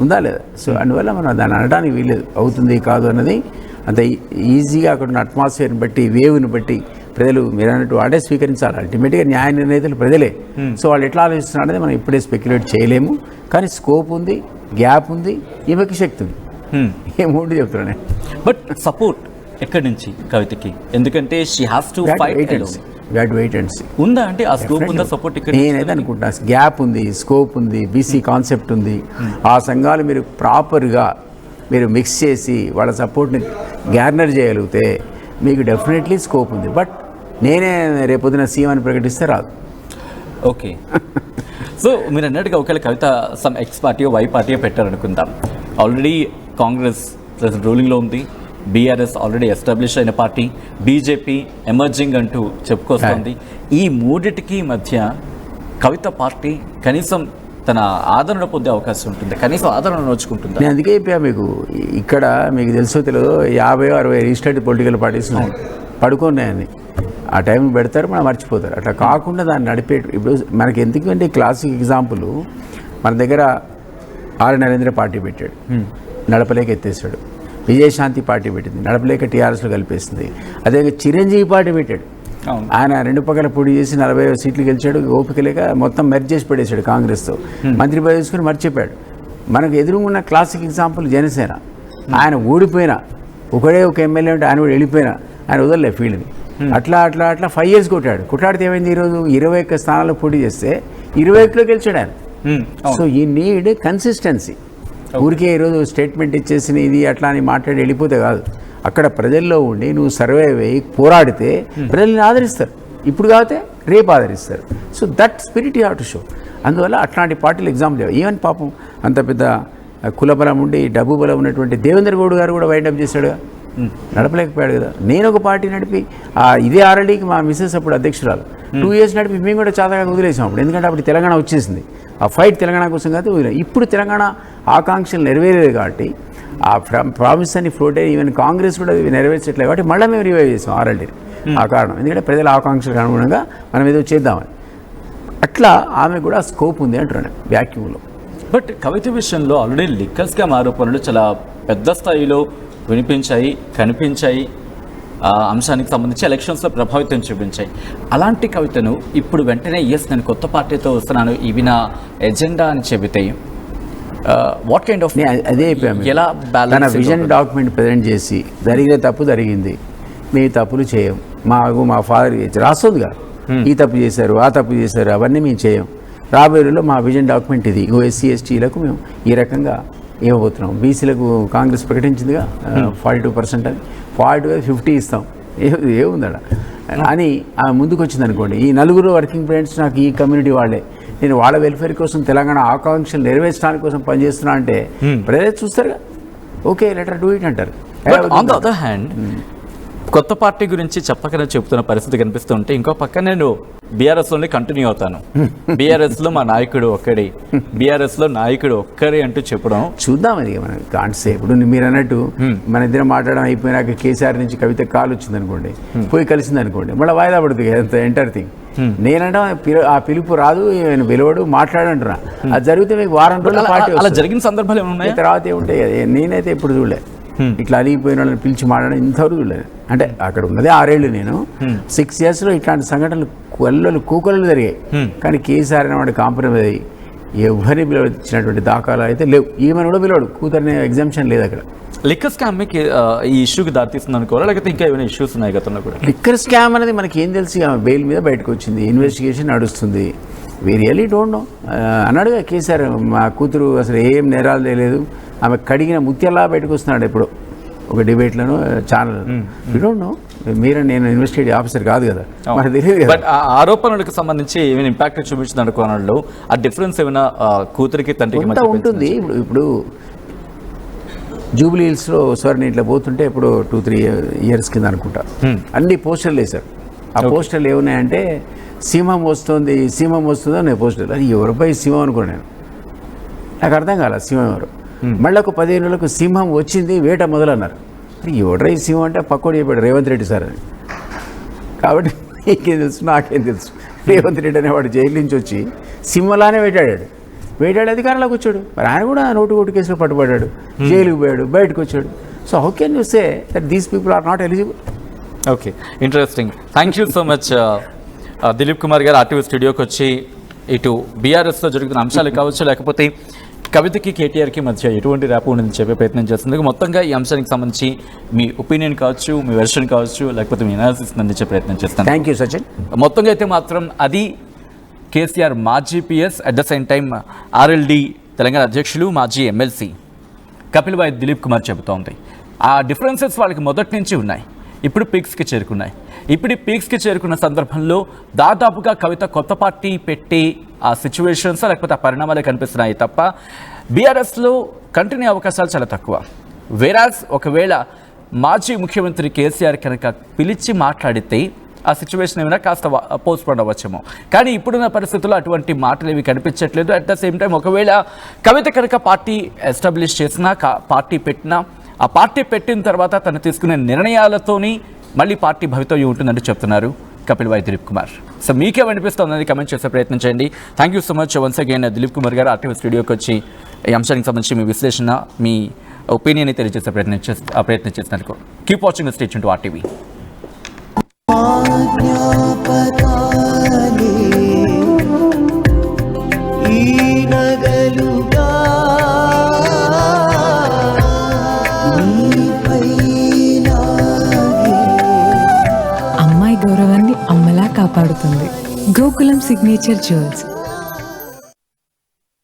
ఉందా లేదా? సో అందువల్ల మనం దాన్ని అనడానికి వీలేదు, అవుతుంది కాదు అన్నది అంత ఈజీగా అక్కడ ఉన్న అట్మాస్ఫియర్ని బట్టి, వేవ్ని బట్టి ప్రజలు మీరు అన్నట్టు వాడే స్వీకరించాలి. అల్టిమేట్గా న్యాయ నిర్ణేతలు ప్రజలే. సో వాళ్ళు ఎట్లా ఆలోచిస్తున్నారు అనేది మనం ఇప్పుడే స్పెక్యులేట్ చేయలేము. కానీ స్కోప్ ఉంది, గ్యాప్ ఉంది, ఈమెకి శక్తి ఉంది. ఏమూడు చెప్తున్నాను. బట్ సపోర్ట్ ఎక్కడి నుంచి కవితకి? ఎందుకంటే షీ హాస్ టు ఫైట్ ఉందా అంటే ఆ స్కోప్ ఉందా సపోర్ట్? ఇక్కడ నేనైతే అనుకుంటా గ్యాప్ ఉంది, స్కోప్ ఉంది, బీసీ కాన్సెప్ట్ ఉంది. ఆ సంఘాలు మీరు ప్రాపర్గా మీరు మిక్స్ చేసి వాళ్ళ సపోర్ట్ని గ్యార్నర్ చేయగలిగితే మీకు డెఫినెట్లీ స్కోప్ ఉంది. బట్ నేనే రేపొద్దున సీఎం అని ప్రకటిస్తే రాదు. ఓకే. సో మీరు అన్నట్టుగా ఒకవేళ Kavitha some X party Y party పెట్టారనుకుందాం, ఆల్రెడీ కాంగ్రెస్ రూలింగ్లో ఉంది, బీఆర్ఎస్ ఆల్రెడీ ఎస్టాబ్లిష్ అయిన పార్టీ, బీజేపీ ఎమర్జింగ్ అంటూ చెప్పుకొస్తుంది. ఈ మూడిటికి మధ్య కవిత పార్టీ కనీసం తన ఆదరణ పొందే అవకాశం ఉంటుంది, కనీసం ఆదరణ నోచుకుంటుంది. నేను అందుకే చెప్పా మీకు, ఇక్కడ మీకు తెలుసో తెలియదు 50-60 రిజిస్టర్డ్ పొలిటికల్ పార్టీస్ పడుకున్నాయని ఆ టైం పెడతారు, మనం మర్చిపోతారు. అట్లా కాకుండా దాన్ని నడిపే ఇప్పుడు మనకి ఎందుకంటే క్లాసిక్ ఎగ్జాంపుల్ మన దగ్గర ఆర్ నరేంద్ర పార్టీ పెట్టాడు, నడపలేక ఎత్తేసాడు. విజయశాంతి పార్టీ పెట్టింది, నడపలేక టీఆర్ఎస్లో కలిపేసింది. అదే చిరంజీవి పార్టీ పెట్టాడు, ఆయన 2 పక్కల పోటీ చేసి 40 సీట్లు గెలిచాడు. ఓపిక లేక మొత్తం మెర్జ్ చేసి పెట్టేశాడు కాంగ్రెస్తో, మంత్రి పదవి తీసుకుని మర్చిపోయాడు. మనకు ఎదురుగున్న క్లాసిక్ ఎగ్జాంపుల్ జనసేన. ఆయన ఓడిపోయినా ఒకడే ఒక ఎమ్మెల్యే ఉంటే ఆయన కూడా వెళ్ళిపోయినా ఆయన వదలలే ఫీల్డ్ని. అట్లా 5 years కొట్లాడితే ఏమైంది? ఈరోజు 21 స్థానాల్లో పోటీ చేస్తే 21లో గెలిచాడు ఆయన. సో ఈ నీడ్ కన్సిస్టెన్సీ. ఊరికే ఈరోజు స్టేట్మెంట్ ఇచ్చేసిన ఇది అట్లా అని మాట్లాడి వెళ్ళిపోతే కాదు. అక్కడ ప్రజల్లో ఉండి నువ్వు సర్వే అయ్యి పోరాడితే ప్రజల్ని ఆదరిస్తారు, ఇప్పుడు కాకపోతే రేపు ఆదరిస్తారు. So that spirit you have to show. అందువల్ల అట్లాంటి పార్టీలు ఎగ్జాంపుల్ లేవు. ఈవెన్ పాపం అంత పెద్ద కుల బలం ఉండి డబ్బు బలం ఉన్నటువంటి దేవేంద్ర గౌడ్ గారు కూడా వైండప్ చేశాడుగా, నడపలేకపోయాడు కదా. నేను ఒక పార్టీ నడిపి ఇదే ఆర్ఎల్డీకి మా మిస్సెస్ అప్పుడు అధ్యక్షురాలు 2 years నడిపి మేము కూడా చాతగా వదిలేసాం అప్పుడు. ఎందుకంటే అప్పుడు తెలంగాణ వచ్చేసింది, ఆ ఫైట్ తెలంగాణ కోసం కాదు వదిలేం. ఇప్పుడు తెలంగాణ ఆకాంక్షలు నెరవేరేది కాబట్టి ఆ ప్రామిస్ అని ఫ్లోట్ అయ్యి ఈవెన్ కాంగ్రెస్ కూడా నెరవేర్చట్లేదు కాబట్టి మళ్ళీ మేము రివైవ్ చేసాం ఆర్ఎల్డీని. ఆ కారణం ఎందుకంటే ప్రజల ఆకాంక్షలకు అనుగుణంగా మనం ఏదో చేద్దామని. అట్లా ఆమె కూడా స్కోప్ ఉంది అంటున్నాను వ్యాక్యూమ్లో. బట్ కవిత విషయంలో ఆల్రెడీ లిక్కర్ స్కామ్ ఆరోపణలు చాలా పెద్ద స్థాయిలో వినిపించాయి, కనిపించాయి, ఆ అంశానికి సంబంధించి ఎలక్షన్స్లో ప్రభావితం చూపించాయి. అలాంటి కవితను ఇప్పుడు వెంటనే నేను కొత్త పార్టీతో వస్తున్నాను, ఇవి నా ఎజెండా అని చెబితే వాట్ కైండ్ ఆఫ్ అదే ఎలా తన విజన్ డాక్యుమెంట్ ప్రజెంట్ చేసి జరిగిన తప్పు జరిగింది, మీ తప్పులు చేయం, మా ఫాదర్ రాస్తుందిగా ఈ తప్పు చేశారు ఆ తప్పు చేశారు అవన్నీ మేము చేయం, రాబోయే రోజుల్లో మా విజన్ డాక్యుమెంట్ ఇది, ఎస్సీ ఎస్టీలకు మేము ఈ రకంగా ఇవ్వబోతున్నాం, బీసీలకు కాంగ్రెస్ ప్రకటించిందిగా 42% అని 40-50 ఇస్తాం, ఏముందడ అని ఆమె ముందుకు వచ్చింది అనుకోండి. ఈ 4 వర్కింగ్ పేరెంట్స్ నాకు ఈ కమ్యూనిటీ వాళ్ళే, నేను వాళ్ళ వెల్ఫేర్ కోసం తెలంగాణ ఆకాంక్షలు నెరవేర్చడానికి కోసం పనిచేస్తున్నా అంటే ప్రజలు చూస్తారుగా, ఓకే లెటర్ డూ ఇట్ అంటారు. ఆన్ ద అదర్ హ్యాండ్ కొత్త పార్టీ గురించి చెప్పకనే చెప్తున్న పరిస్థితి కనిపిస్తుంటే ఇంకో పక్క నేను బీఆర్ఎస్లోనే కంటిన్యూ అవుతాను, బీఆర్ఎస్లో మా నాయకుడు ఒక్కడే, బీఆర్ఎస్లో నాయకుడు ఒక్కరే అంటూ చెప్పడం చూద్దాం. అది మనం కాన్సే ఇప్పుడు మీరు అన్నట్టు మన ఇద్దరం మాట్లాడడం అయిపోయినాక కేసీఆర్ నుంచి కవిత కాల్ వచ్చింది అనుకోండి, పోయి కలిసింది అనుకోండి, మళ్ళీ వాయిదా పడుతుంది అంత ఎంటర్ థింగ్. నేనంటే ఆ పిలుపు రాదు, పిలవడు, మాట్లాడంటున్నా. అది జరిగితే మీకు వారం రోజుల పార్టీ అలా జరిగిన సందర్భాలు ఏమున్నాయి, తర్వాత ఏముంటాయి. నేనైతే ఎప్పుడు చూడలే ఇట్లా అలిగిపోయిన వాళ్ళని పిలిచి మాట్లాడడం ఇంతవరకు చూడలేదు. అంటే అక్కడ ఉన్నదే 6 ఏళ్ళు, నేను 6 yearsలో ఇట్లాంటి సంఘటనలు కూకలు జరిగాయి. కానీ కేసీఆర్ అనేవాడు కాంప్రమైజ్ అయ్యి ఎవరిని పిలవచ్చినటువంటి దాఖలు అయితే లేవు. ఈమెను కూడా పిలవడు, కూతురనే ఎగ్జామ్షన్ లేదు అక్కడ. లిక్కర్ స్కామ్ ఈ ఇష్యూకి దారితీస్తుంది అనుకోవాలి, లేకపోతే ఇంకా ఏమైనా ఇష్యూస్ ఉన్నాయి గతంలో కూడా? లిక్కర్ స్కామ్ అనేది మనకి ఏం తెలిసి ఆమె బెయిల్ మీద బయటకు వచ్చింది, ఇన్వెస్టిగేషన్ నడుస్తుంది. వీ రియలీ డోంట్ నో అన్నాడుగా కేసీఆర్, మా కూతురు అసలు ఏం నేరాలు తెలియదు, ఆమె కడిగిన ముత్యాలా బయటకు వస్తున్నాడు ఎప్పుడు. ఒక డిబేట్లను ఛానల్ యూ డోంట్ నో. మీరు నేను ఇన్వెస్టిగేటివ్ ఆఫీసర్ కాదు కదా, మనకు తెలియదు. బట్ ఆ ఆరోపణలకు సంబంధించి ఏమైనా ఇంపాక్ట్ చూపించింది అనుకోవడంలో ఆ డిఫరెన్స్ ఏమైనా కూతురికి తండ్రికి అంతా ఉంటుంది. ఇప్పుడు జూబ్లీ హిల్స్లో ఒకసారి ఇట్లా పోతుంటే ఇప్పుడు 2-3 ఇయర్స్ కింద అనుకుంటా అన్ని పోస్టర్లు వేశారు. ఆ పోస్టర్లు ఏమున్నాయంటే సింహం వస్తుంది నేను పోస్టర్లు. అది ఎవరిపై సింహం అనుకున్నాను, నాకు అర్థం కాల సింహం ఎవరు. మళ్ళీ ఒక 15 రోజులకు సింహం వచ్చింది, వేట మొదలన్నారు. ఎవడ్రై సింహం అంటే పక్కోడు చెప్పాడు రేవంత్ రెడ్డి సార్ అని. కాబట్టి నీకేం తెలుసు నాకేం తెలుసు, రేవంత్ రెడ్డి అనేవాడు జైలు నుంచి వచ్చి సింహలానే వేటాడు అధికారంలోకి వచ్చాడు. మరి ఆయన కూడా నోటు కేసులో పట్టుబడ్డాడు, జైలుకు పోయాడు, బయటకు వచ్చాడు. So how can you say that these people are not eligible? Okay, interesting. Thank you so much Dilip Kumar garu RTV స్టూడియోకి వచ్చి ఇటు బీఆర్ఎస్లో జరుగుతున్న అంశాలు కావచ్చు, లేకపోతే కవితకి కేటీఆర్కి మధ్య ఎటువంటి ర్యాప్ ఉందని చెప్పే ప్రయత్నం చేస్తుంది. మొత్తంగా ఈ అంశానికి సంబంధించి మీ ఒపీనియన్ కావచ్చు, మీ వెర్షన్ కావచ్చు, లేకపోతే మీ అనాలిసిస్ అందించే ప్రయత్నం చేస్తాను. Thank you Sachin. మొత్తంగా అయితే మాత్రం అది కేసీఆర్ మాజీ PS, at the same time RLD Telangana అధ్యక్షులు, మాజీ ఎమ్మెల్సీ కపిల్ వాయి దిలీప్ కుమార్ చెబుతోంది. ఆ డిఫరెన్సెస్ వాళ్ళకి మొదటి నుంచి ఉన్నాయి, ఇప్పుడు పీక్స్కి చేరుకున్నాయి. ఇప్పుడు పీక్స్కి చేరుకున్న సందర్భంలో దాదాపుగా కవిత కొత్త పార్టీ పెట్టి ఆ సిచ్యువేషన్స్ లేకపోతే ఆ పరిణామాలే కనిపిస్తున్నాయి తప్ప బీఆర్ఎస్లో కంటిన్యూ అవకాశాలు చాలా తక్కువ. వేరాజ్ ఒకవేళ మాజీ ముఖ్యమంత్రి కేసీఆర్ కనుక పిలిచి మాట్లాడితే ఆ సిచ్యువేషన్ ఏమైనా కాస్త పోస్ట్ పోన్ అవ్వచ్చేమో. కానీ ఇప్పుడున్న పరిస్థితుల్లో అటువంటి మాటలు ఏవి కనిపించట్లేదు. అట్ ద సేమ్ టైం ఒకవేళ కవిత కనుక పార్టీ ఎస్టాబ్లిష్ చేసినా, పార్టీ పెట్టినా, ఆ పార్టీ పెట్టిన తర్వాత తను తీసుకునే నిర్ణయాలతోని మళ్ళీ పార్టీ భవితవ్యం ఉంటుందని చెప్తున్నారు కపిల్ వాయి దిలీప్ కుమార్. సో మీకేమనిపిస్తుందని కమెంట్ చేసే ప్రయత్నం చేయండి. Thank you so much once again Dilip Kumar garu RTV స్టూడియోకి వచ్చి ఈ అంశానికి సంబంధించి మీ విశ్లేషణ, మీ ఒపీనియన్ తెలియజేసే ప్రయత్నం చేస్తున్నారు. Keep watching the station to RTV. అమ్మాయి గౌరవాన్ని అమ్మలా కాపాడుతుంది. Gokulam signature jewels,